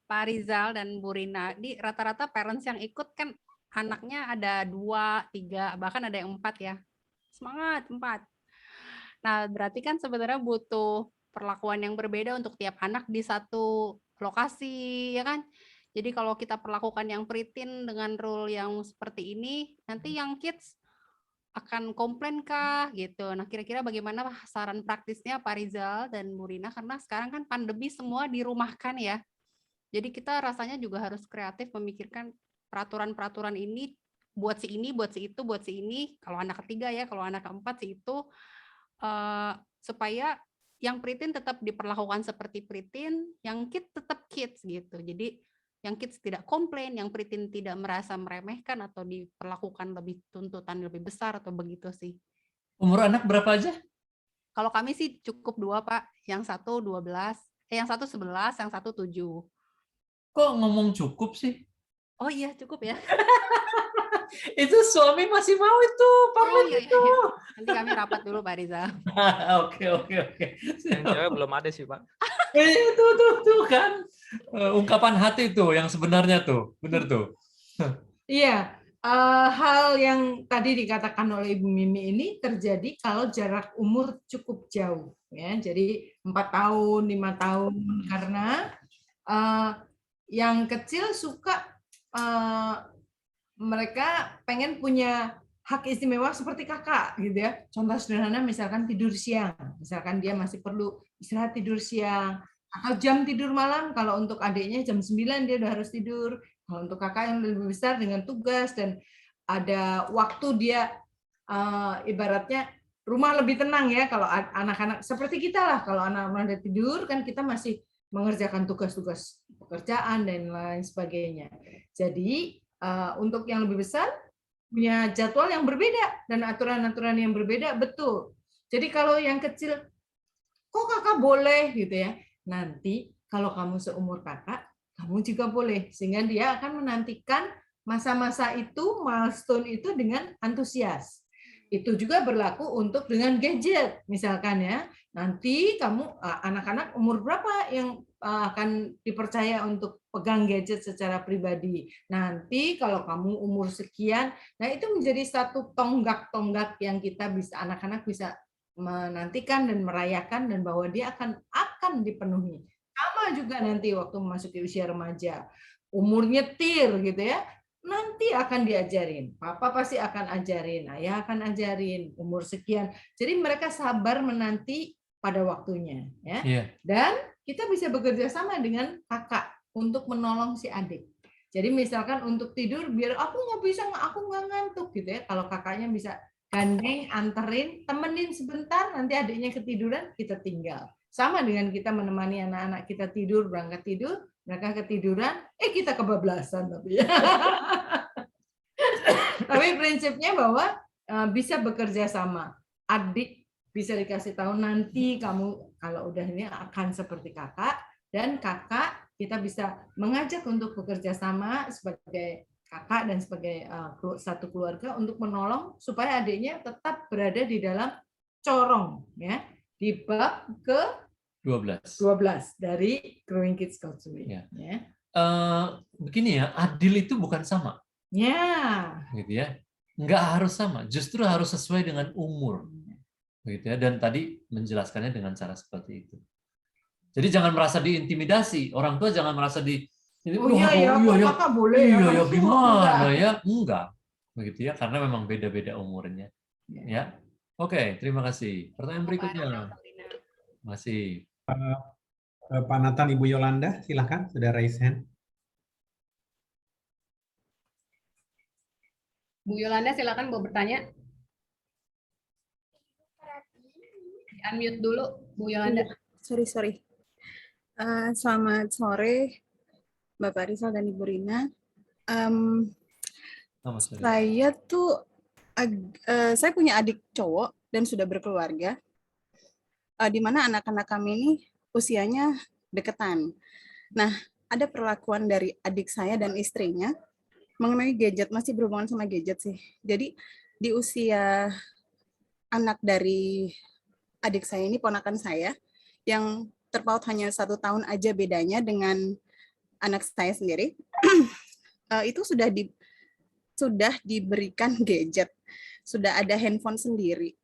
Pak Rizal dan Bu Rina, di rata-rata parents yang ikut kan anaknya ada 2, 3, bahkan ada yang 4 ya. Semangat, 4. Nah, berarti kan sebenarnya butuh perlakuan yang berbeda untuk tiap anak di satu lokasi, ya kan? Jadi kalau kita perlakukan yang preteen dengan rule yang seperti ini, nanti yang kids akan komplain kah gitu. Nah, kira-kira bagaimana saran praktisnya Pak Rizal dan Bu Rina, karena sekarang kan pandemi semua dirumahkan ya. Jadi kita rasanya juga harus kreatif memikirkan peraturan-peraturan ini buat si ini, buat si itu, buat si ini. Kalau anak ketiga ya, kalau anak keempat si itu, supaya yang preteen tetap diperlakukan seperti preteen, yang kids tetap kids gitu. Jadi yang kids tidak komplain, yang preteen tidak merasa meremehkan atau diperlakukan lebih tuntutan lebih besar atau begitu sih. Umur anak berapa aja? Kalau kami sih cukup 2, Pak. Yang satu 12, yang satu 11, yang satu 7. Kok ngomong cukup sih? Oh iya, cukup ya. Itu suami masih mau itu, Pak. Iya. Nanti kami rapat dulu, Pak Rizal. Oke. Yang cewek belum ada sih, Pak. Tuh kan. Ungkapan hati tuh yang sebenarnya tuh. Bener tuh. Iya, hal yang tadi dikatakan oleh Ibu Mimi ini terjadi kalau jarak umur cukup jauh, ya. Jadi 4 tahun, 5 tahun, karena yang kecil suka mereka pengen punya hak istimewa seperti kakak, gitu ya. Contoh sederhana misalkan tidur siang, misalkan dia masih perlu istirahat tidur siang, atau jam tidur malam. Kalau untuk adiknya jam 9 dia udah harus tidur. Kalau untuk kakak yang lebih besar dengan tugas dan ada waktu dia ibaratnya rumah lebih tenang ya. Kalau anak-anak seperti kita lah, kalau anak-anak udah tidur kan kita masih mengerjakan tugas-tugas pekerjaan dan lain sebagainya. Jadi untuk yang lebih besar punya jadwal yang berbeda dan aturan-aturan yang berbeda, betul. Jadi kalau yang kecil, kok kakak boleh gitu ya. Nanti kalau kamu seumur kakak, kamu juga boleh. Sehingga dia akan menantikan masa-masa itu, milestone itu dengan antusias. Itu juga berlaku untuk dengan gadget. Misalkan ya, nanti kamu, anak-anak umur berapa yang akan dipercaya untuk pegang gadget secara pribadi. Nanti kalau kamu umur sekian, nah itu menjadi satu tonggak-tonggak yang kita bisa, anak-anak bisa menantikan dan merayakan, dan bahwa dia akan dipenuhi. Sama juga nanti waktu memasuki usia remaja, umur nyetir gitu ya, nanti akan diajarin. Papa pasti akan ajarin, ayah akan ajarin, umur sekian. Jadi mereka sabar menanti pada waktunya ya. Yeah. Dan kita bisa bekerja sama dengan kakak untuk menolong si adik. Jadi misalkan untuk tidur, biar aku nggak bisa, aku nggak ngantuk gitu ya. Kalau kakaknya bisa gandeng, anterin, temenin sebentar, nanti adiknya ketiduran, kita tinggal. Sama dengan kita menemani anak-anak kita tidur, berangkat tidur, mereka ketiduran, kita kebablasan tapi ya. Tapi prinsipnya bahwa bisa bekerja sama. Adik bisa dikasih tahu nanti kamu kalau udah ini akan seperti kakak, dan kakak kita bisa mengajak untuk bekerja sama sebagai kakak dan sebagai satu keluarga untuk menolong supaya adiknya tetap berada di dalam corong ya, di bab ke 12 dari Growing Kids Counseling. Ya. Begini ya, adil itu bukan sama. Ya. Gitu ya. Nggak harus sama, justru harus sesuai dengan umur. Gitu ya. Dan tadi menjelaskannya dengan cara seperti itu. Jadi jangan merasa diintimidasi, orang tua jangan merasa kakak boleh ya gimana ya, enggak begitu ya, karena memang beda-beda umurnya ya. Oke, terima kasih. Pertanyaan berikutnya masih Pak Nathan, Ibu Yolanda, silakan, sudah raise hand. Bu Yolanda silakan mau bertanya. Unmute dulu, Bu Yolanda. Sorry. Selamat sore, Bapak Rizal dan Ibu Rina. Saya tuh, saya punya adik cowok dan sudah berkeluarga, di mana anak-anak kami ini usianya deketan. Nah, ada perlakuan dari adik saya dan istrinya mengenai gadget, masih berhubungan sama gadget sih. Jadi di usia anak dari adik saya ini, ponakan saya, yang terpaut hanya 1 tahun aja bedanya dengan anak saya sendiri, itu sudah diberikan gadget, sudah ada handphone sendiri.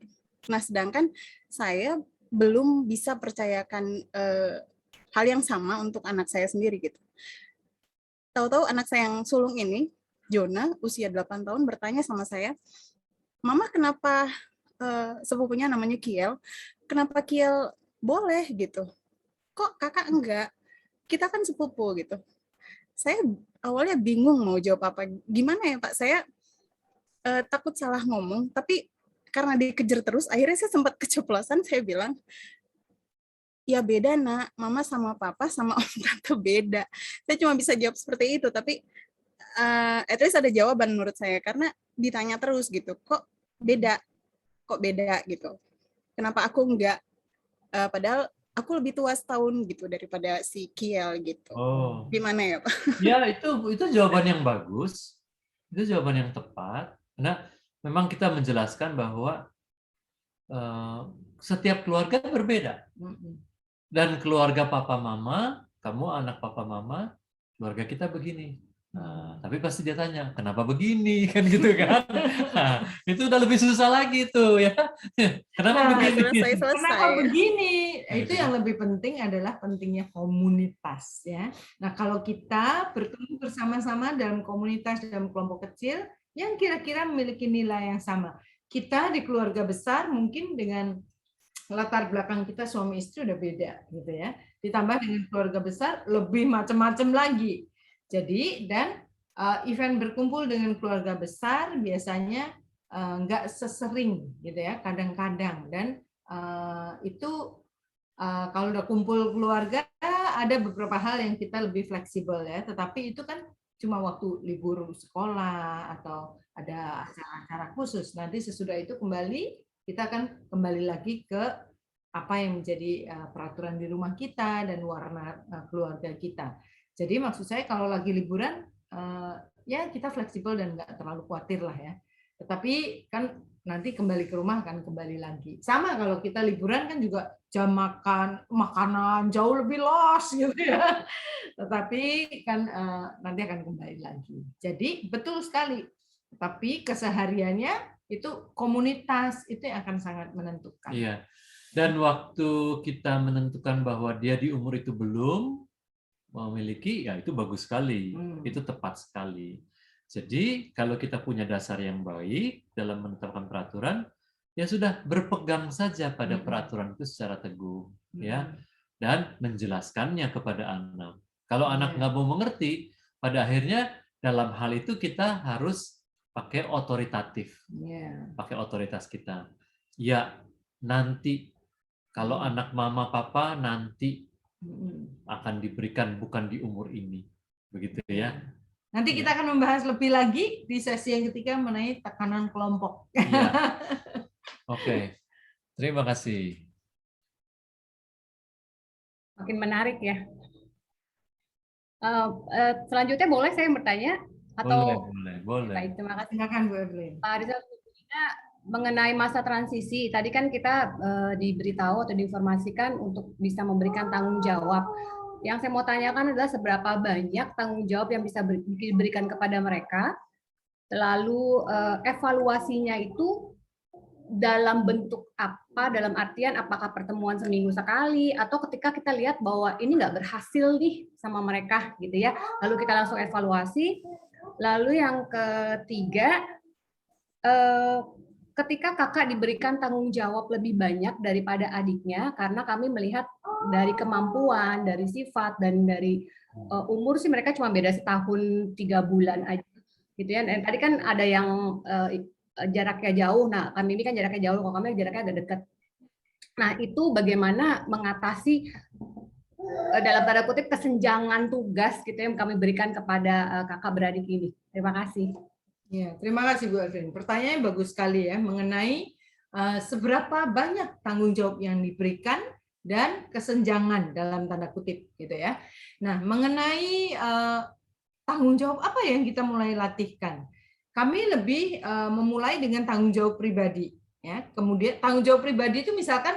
Nah, sedangkan saya belum bisa percayakan hal yang sama untuk anak saya sendiri gitu. Tahu-tahu anak saya yang sulung ini, Jona, usia 8 tahun, bertanya sama saya, Mama kenapa sepupunya namanya Kiel, kenapa Kiel boleh gitu? Kok kakak enggak? Kita kan sepupu gitu. Saya awalnya bingung mau jawab apa. Gimana ya Pak, saya takut salah ngomong, tapi karena dikejar terus, akhirnya saya sempat keceplosan, saya bilang, ya beda nak, mama sama papa sama om tante beda. Saya cuma bisa jawab seperti itu, tapi at least ada jawaban menurut saya, karena ditanya terus gitu, kok beda gitu. Kenapa aku enggak? Padahal aku lebih tua setahun gitu daripada si Kiel gitu. Oh. Gimana ya Pak? Ya itu jawaban yang bagus, itu jawaban yang tepat. Karena memang kita menjelaskan bahwa setiap keluarga berbeda. Dan keluarga papa mama, kamu anak papa mama, keluarga kita begini. Nah, tapi pasti dia tanya, kenapa begini? Kan gitu kan. Nah, itu udah lebih susah lagi tuh ya. Kenapa begini? Kenapa begini? Itu yang lebih penting adalah pentingnya komunitas ya. Nah, kalau kita bertumbuh bersama-sama dalam komunitas, dalam kelompok kecil yang kira-kira memiliki nilai yang sama. Kita di keluarga besar mungkin dengan latar belakang kita suami istri udah beda gitu ya. Ditambah dengan keluarga besar lebih macam-macam lagi. Jadi dan event berkumpul dengan keluarga besar biasanya nggak sesering gitu ya, kadang-kadang, dan itu kalau udah kumpul keluarga ada beberapa hal yang kita lebih fleksibel ya, tetapi itu kan cuma waktu libur sekolah atau ada acara-acara khusus. Nanti sesudah itu kita akan kembali lagi ke apa yang menjadi peraturan di rumah kita dan warna keluarga kita. Jadi maksud saya kalau lagi liburan, ya kita fleksibel dan nggak terlalu khawatir lah ya. Tetapi kan nanti kembali ke rumah akan kembali lagi. Sama kalau kita liburan kan juga jam makanan jauh lebih los gitu ya. Tetapi kan nanti akan kembali lagi. Jadi betul sekali. Tapi kesehariannya itu komunitas itu yang akan sangat menentukan. Iya. Dan waktu kita menentukan bahwa dia di umur itu belum memiliki, ya itu bagus sekali, itu tepat sekali. Jadi kalau kita punya dasar yang baik dalam menetapkan peraturan, ya sudah berpegang saja pada peraturan itu secara teguh, ya, dan menjelaskannya kepada anak. Kalau anak nggak mau mengerti, pada akhirnya dalam hal itu kita harus pakai otoritatif, pakai otoritas kita. Ya nanti kalau anak mama papa nanti akan diberikan, bukan di umur ini, begitu ya. Nanti kita akan membahas lebih lagi di sesi yang ketiga mengenai tekanan kelompok. Ya. Oke, terima kasih. Makin menarik ya. Selanjutnya boleh saya bertanya atau boleh. Baik, terima kasih. Silakan Bu Evelyn. Pak Rizal, mengenai masa transisi, tadi kan kita diberitahu atau diinformasikan untuk bisa memberikan tanggung jawab. Yang saya mau tanyakan adalah seberapa banyak tanggung jawab yang bisa diberikan kepada mereka, lalu evaluasinya itu dalam bentuk apa, dalam artian apakah pertemuan seminggu sekali, atau ketika kita lihat bahwa ini nggak berhasil nih sama mereka, gitu ya, lalu kita langsung evaluasi. Lalu yang ketiga, ketika kakak diberikan tanggung jawab lebih banyak daripada adiknya, karena kami melihat dari kemampuan, dari sifat, dan dari umur sih mereka cuma beda setahun 3 bulan aja. gitu ya. Dan tadi kan ada yang jaraknya jauh. Nah, kami ini kan jaraknya jauh, kalau kami jaraknya agak dekat. Nah, itu bagaimana mengatasi dalam tanda kutip kesenjangan tugas gitu yang kami berikan kepada kakak beradik ini. Terima kasih. Ya, terima kasih Bu Elvin. Pertanyaannya bagus sekali ya mengenai seberapa banyak tanggung jawab yang diberikan dan kesenjangan dalam tanda kutip gitu ya. Nah, mengenai tanggung jawab apa yang kita mulai latihkan? Kami lebih memulai dengan tanggung jawab pribadi ya. Kemudian tanggung jawab pribadi itu misalkan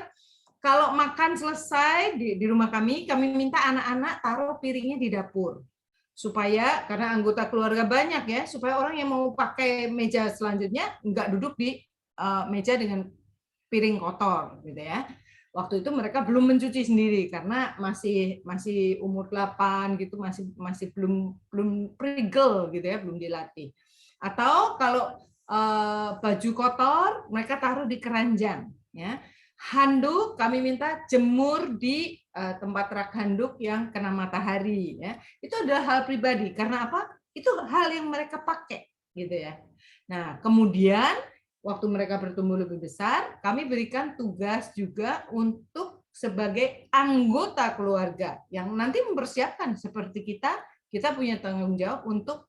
kalau makan selesai di rumah kami minta anak-anak taruh piringnya di dapur. Supaya, karena anggota keluarga banyak ya, supaya orang yang mau pakai meja selanjutnya nggak duduk di meja dengan piring kotor gitu ya. Waktu itu mereka belum mencuci sendiri karena masih umur 8 gitu, masih belum prigel gitu ya, belum dilatih. Atau kalau baju kotor mereka taruh di keranjang ya. Handuk kami minta jemur di tempat rak handuk yang kena matahari ya. Itu adalah hal pribadi karena apa? Itu hal yang mereka pakai gitu ya. Nah, kemudian waktu mereka bertumbuh lebih besar, kami berikan tugas juga untuk sebagai anggota keluarga yang nanti mempersiapkan seperti kita punya tanggung jawab untuk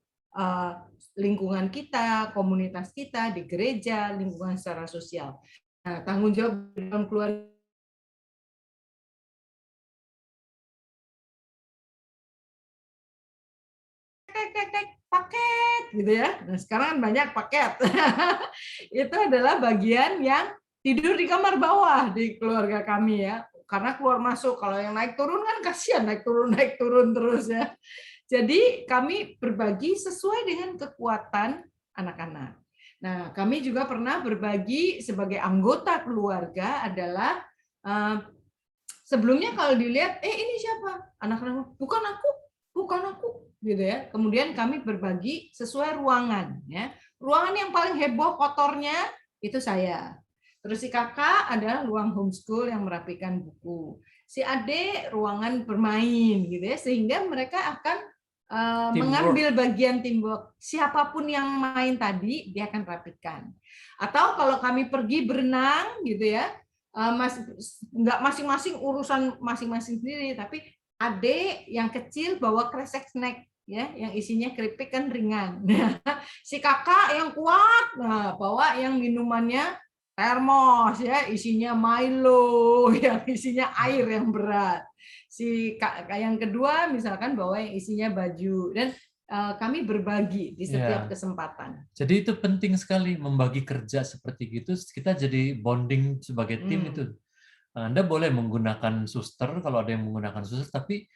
lingkungan kita, komunitas kita, di gereja, lingkungan secara sosial. Nah, tanggung jawab dalam keluarga paket gitu ya. Nah, sekarang banyak paket. Itu adalah bagian yang tidur di kamar bawah di keluarga kami ya. Karena keluar masuk, kalau yang naik turun kan kasihan naik turun terus ya. Jadi kami berbagi sesuai dengan kekuatan anak-anak. Nah, kami juga pernah berbagi sebagai anggota keluarga adalah sebelumnya kalau dilihat, ini siapa? Anak-anak, bukan aku, gitu ya. Kemudian kami berbagi sesuai ruangan, ya. Ruangan yang paling heboh kotornya itu saya. Terus si kakak adalah ruang homeschool yang merapikan buku. Si adik ruangan bermain, gitu ya. Sehingga mereka akan mengambil bagian teamwork. Siapapun yang main tadi dia akan rapikan. Atau kalau kami pergi berenang gitu ya, nggak masing-masing urusan masing-masing sendiri, tapi adik yang kecil bawa kresek snack ya, yang isinya keripik kan ringan. Nah, si kakak yang kuat bawa yang minumannya termos ya, isinya Milo, yang isinya air yang berat. Si yang kedua misalkan bawa yang isinya baju, dan kami berbagi di setiap kesempatan. Jadi itu penting sekali membagi kerja seperti gitu. Kita jadi bonding sebagai tim itu. Anda boleh menggunakan suster kalau ada yang menggunakan suster, tapi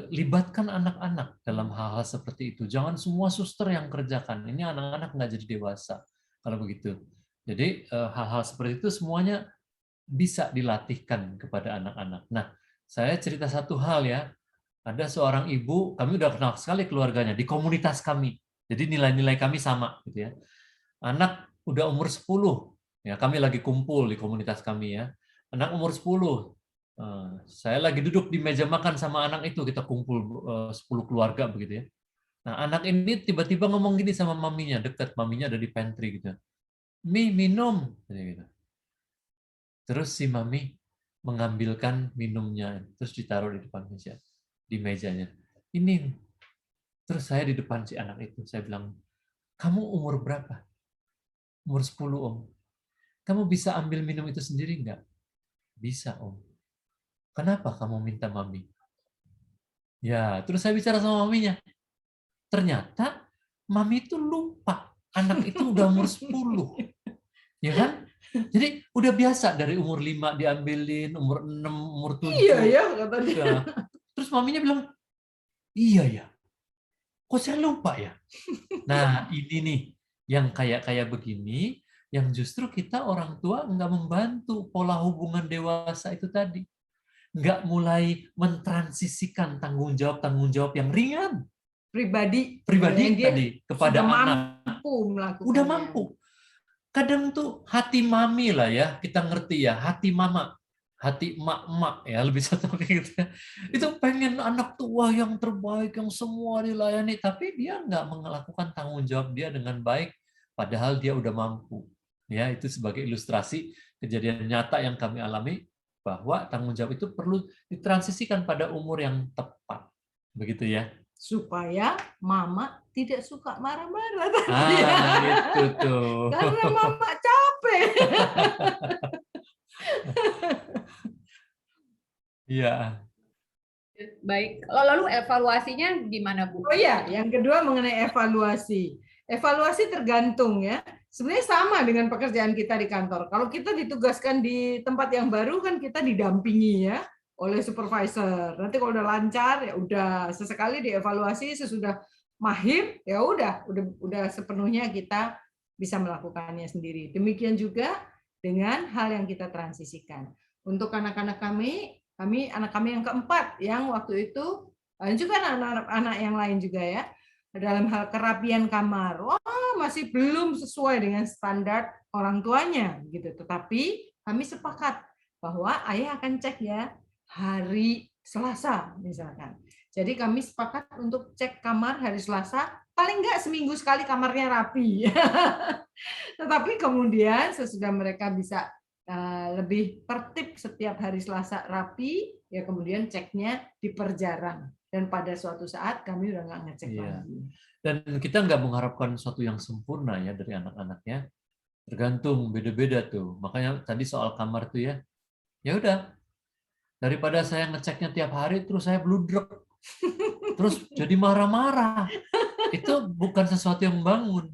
libatkan anak-anak dalam hal-hal seperti itu. Jangan semua suster yang kerjakan. Ini anak-anak nggak jadi dewasa kalau begitu. Jadi hal-hal seperti itu semuanya bisa dilatihkan kepada anak-anak. Nah, saya cerita satu hal ya. Ada seorang ibu, kami udah kenal sekali keluarganya di komunitas kami. Jadi nilai-nilai kami sama gitu ya. Anak udah umur 10, ya kami lagi kumpul di komunitas kami ya. Anak umur 10. Saya lagi duduk di meja makan sama anak itu, kita kumpul 10 keluarga begitu ya. Nah, anak ini tiba-tiba ngomong gini sama maminya, dekat, maminya ada di pantry gitu. "Mi, minum." Gitu. Terus si mami mengambilkan minumnya, terus ditaruh di depan meja, di mejanya. Ini, terus saya di depan si anak itu, saya bilang, "Kamu umur berapa?" "Umur 10, Om." "Kamu bisa ambil minum itu sendiri nggak?" "Bisa, Om." "Kenapa kamu minta mami?" Ya, terus saya bicara sama maminya. Ternyata mami itu lupa, anak itu udah umur 10. Ya kan? Jadi udah biasa dari umur 5 diambilin, umur 6, umur 7. Iya ya, katanya. Ya. Terus maminya bilang, "Iya ya, kok saya lupa ya?" Nah, ini nih, yang kayak begini, yang justru kita orang tua nggak membantu pola hubungan dewasa itu tadi. Nggak mulai mentransisikan tanggung jawab yang ringan. Pribadi tadi, kepada anak. Mampu melakukannya. Udah mampu. Kadang tuh hati mami lah ya, kita ngerti ya, hati mama. hati emak-emak ya, lebih satu gitu ya. Itu pengen anak tua yang terbaik, yang semua dilayani, tapi dia nggak melakukan tanggung jawab dia dengan baik, padahal dia udah mampu. Ya, itu sebagai ilustrasi kejadian nyata yang kami alami, bahwa tanggung jawab itu perlu ditransisikan pada umur yang tepat. Begitu ya. Supaya mama tidak suka marah-marah. Itu tuh. Karena mama capek. Iya. Baik, lalu evaluasinya gimana, Bu? Oh iya, yang kedua mengenai evaluasi. Evaluasi tergantung ya. Sebenarnya sama dengan pekerjaan kita di kantor. Kalau kita ditugaskan di tempat yang baru kan kita didampingi ya oleh supervisor. Nanti kalau udah lancar ya udah, sesekali dievaluasi, sesudah mahir ya udah sepenuhnya kita bisa melakukannya sendiri. Demikian juga dengan hal yang kita transisikan. Untuk anak-anak kami anak kami yang keempat yang waktu itu juga anak-anak yang lain juga ya, dalam hal kerapian kamar, masih belum sesuai dengan standar orang tuanya gitu. Tetapi kami sepakat bahwa ayah akan cek ya hari Selasa misalkan. Jadi kami sepakat untuk cek kamar hari Selasa, paling enggak seminggu sekali kamarnya rapi. Tetapi kemudian sesudah mereka bisa lebih tertib setiap hari Selasa rapi, ya kemudian ceknya diperjarang. Dan pada suatu saat kami udah nggak ngecek lagi. Dan kita nggak mengharapkan sesuatu yang sempurna ya dari anak-anaknya. Tergantung, beda-beda tuh. Makanya tadi soal kamar tuh ya, ya udah. Daripada saya ngeceknya tiap hari, terus saya bludrek. Terus jadi marah-marah. Itu bukan sesuatu yang membangun.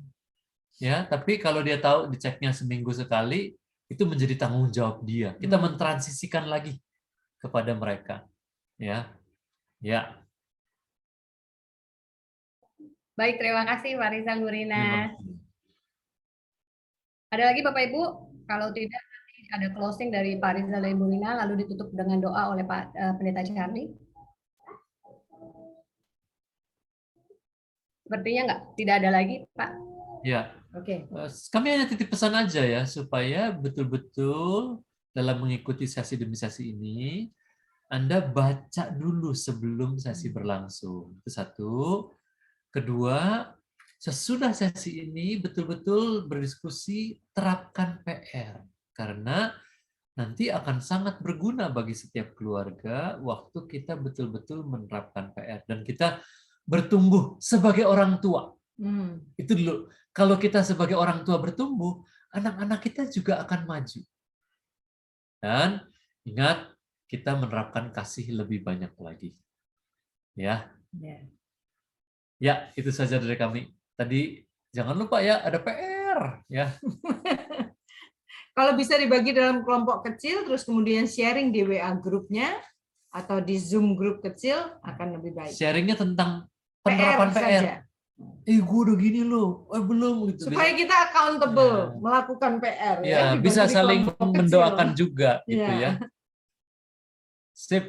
Ya, tapi kalau dia tahu diceknya seminggu sekali, itu menjadi tanggung jawab dia. Kita mentransisikan lagi kepada mereka. Ya. Ya. Baik, terima kasih Pak Rizal, Bu Rina. Ada lagi Bapak Ibu? Kalau tidak, nanti ada closing dari Pak Rizal dan Bu Rina, lalu ditutup dengan doa oleh Pak Pendeta Charlie. Sepertinya enggak, tidak ada lagi, Pak. Ya. Oke. Kami hanya titip pesan aja ya, supaya betul-betul dalam mengikuti sesi demi sesi ini, Anda baca dulu sebelum sesi berlangsung. Itu satu. Kedua, sesudah sesi ini betul-betul berdiskusi, terapkan PR. Karena nanti akan sangat berguna bagi setiap keluarga waktu kita betul-betul menerapkan PR. Dan kita bertumbuh sebagai orang tua. Itu dulu. Kalau kita sebagai orang tua bertumbuh, anak-anak kita juga akan maju. Dan ingat, kita menerapkan kasih lebih banyak lagi. Ya. Ya, itu saja dari kami. Tadi jangan lupa ya, ada PR ya. Kalau bisa dibagi dalam kelompok kecil, terus kemudian sharing di WA grupnya atau di Zoom grup kecil akan lebih baik. Sharingnya tentang penerapan PR. Gue udah gini loh, belum gitu. Supaya kita accountable melakukan PR ya. Bisa saling mendoakan juga gitu ya. Sip.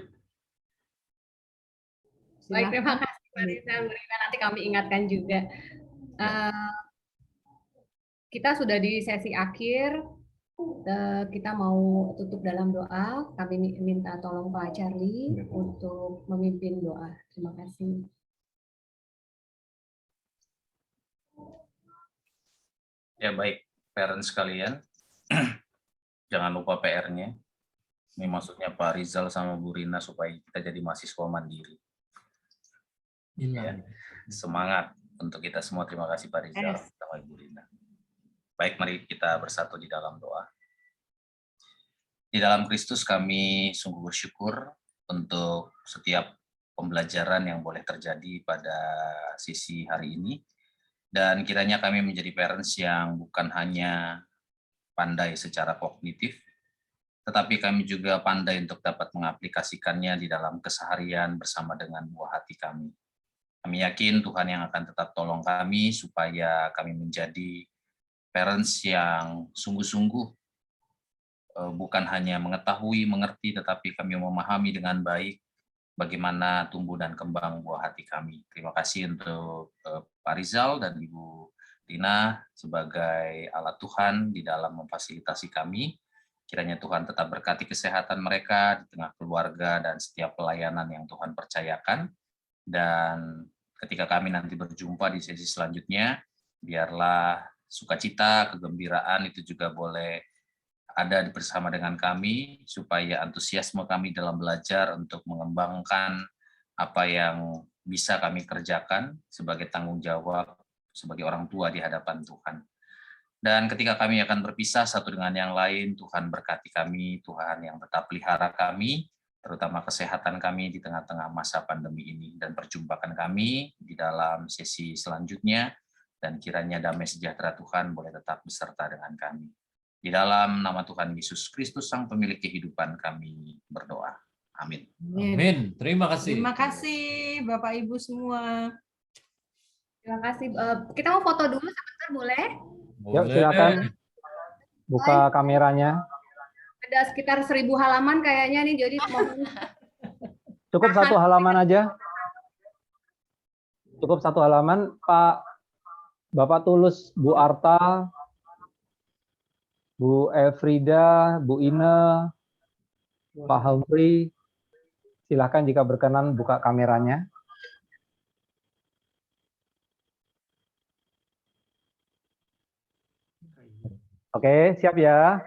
Baik, terima kasih Pak Rizal, Bu Rina. Nanti kami ingatkan juga. Kita sudah di sesi akhir. Kita mau tutup dalam doa. Kami minta tolong Pak Charlie untuk memimpin doa. Terima kasih. Ya baik, parents sekalian, jangan lupa PR-nya. Ini maksudnya Pak Rizal sama Bu Rina supaya kita jadi mahasiswa mandiri. Ya, semangat untuk kita semua. Terima kasih Pak Rizal sama Bu Rina. Baik, mari kita bersatu di dalam doa. Di dalam Kristus kami sungguh bersyukur untuk setiap pembelajaran yang boleh terjadi pada sisi hari ini. Dan kiranya kami menjadi parents yang bukan hanya pandai secara kognitif, tetapi kami juga pandai untuk dapat mengaplikasikannya di dalam keseharian bersama dengan buah hati kami. Kami yakin Tuhan yang akan tetap tolong kami supaya kami menjadi parents yang sungguh-sungguh bukan hanya mengetahui, mengerti, tetapi kami memahami dengan baik bagaimana tumbuh dan kembang buah hati kami. Terima kasih untuk Pak Rizal dan Ibu Rina sebagai alat Tuhan di dalam memfasilitasi kami. Kiranya Tuhan tetap berkati kesehatan mereka di tengah keluarga dan setiap pelayanan yang Tuhan percayakan. Dan ketika kami nanti berjumpa di sesi selanjutnya, biarlah sukacita, kegembiraan itu juga boleh ada bersama dengan kami, supaya antusiasme kami dalam belajar untuk mengembangkan apa yang bisa kami kerjakan sebagai tanggung jawab, sebagai orang tua di hadapan Tuhan. Dan ketika kami akan berpisah satu dengan yang lain, Tuhan berkati kami, Tuhan yang tetap pelihara kami, terutama kesehatan kami di tengah-tengah masa pandemi ini. Dan perjumpakan kami di dalam sesi selanjutnya, dan kiranya damai sejahtera Tuhan boleh tetap beserta dengan kami. Di dalam nama Tuhan Yesus Kristus, Sang Pemilik kehidupan, kami berdoa. Amin. Amin. Terima kasih. Terima kasih Bapak Ibu semua. Terima kasih. Kita mau foto dulu sebentar, boleh? Yuk, silakan buka kameranya. Ada sekitar 1000 halaman kayaknya nih, jadi mau Cukup satu halaman aja. Cukup satu halaman, Pak. Bapak Tulus, Bu Arta, Bu Elfrida, Bu Ine, Pak Humphrey, silakan jika berkenan buka kameranya. Oke, siap ya.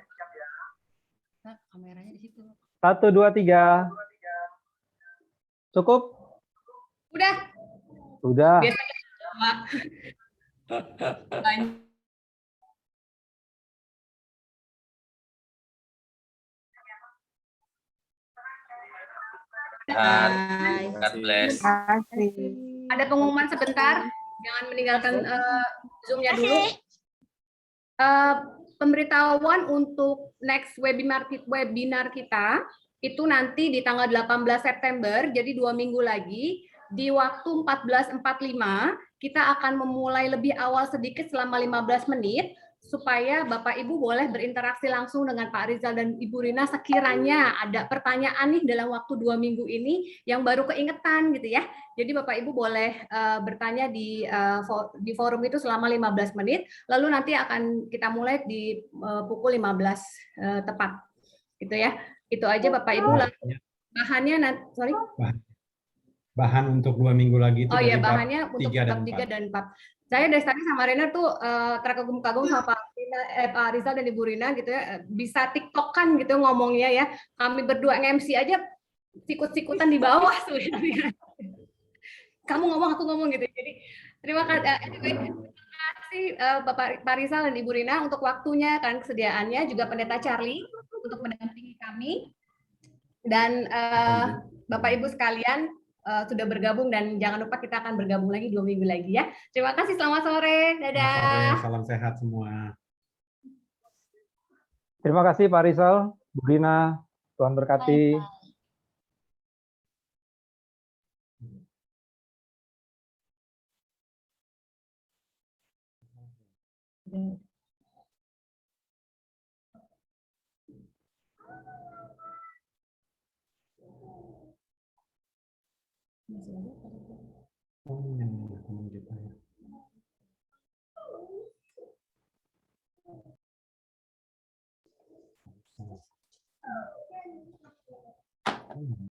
Nah, kameranya di situ. 1, 2, 3. Cukup? Udah. Udah. Biasanya God bless. Ada pengumuman sebentar, jangan meninggalkan Zoom-nya dulu. Pemberitahuan untuk next webinar kita itu nanti di tanggal 18 September, jadi 2 minggu lagi, di waktu 14.45 kita akan memulai lebih awal sedikit selama 15 menit, supaya Bapak Ibu boleh berinteraksi langsung dengan Pak Rizal dan Ibu Rina sekiranya ada pertanyaan nih dalam waktu 2 minggu ini yang baru keingetan gitu ya. Jadi Bapak Ibu boleh bertanya di forum itu selama 15 menit, lalu nanti akan kita mulai di pukul 15 tepat gitu ya. Itu aja Bapak Ibu. Bahannya nanti, bahan untuk 2 minggu lagi itu. Oh iya, bahannya untuk bab 3 dan 4. Saya dari tadi sama Rena tuh terkagum-kagum sama Pak Rizal dan Ibu Rina gitu ya, bisa TikTok-kan gitu ngomongnya ya. Kami berdua nge-MC aja sikut-sikutan di bawah sebenarnya. Kamu ngomong, aku ngomong gitu. Jadi terima kasih Pak Rizal dan Ibu Rina untuk waktunya, kan kesediaannya, juga Pendeta Charlie untuk mendampingi kami. Dan Bapak Ibu sekalian sudah bergabung, dan jangan lupa kita akan bergabung lagi 2 minggu lagi ya. Terima kasih, selamat sore. Dadah. Selamat sore, salam sehat semua. Terima kasih Pak Rizal, Bu Rina, Tuhan berkati. Oh, yang teman kita ya.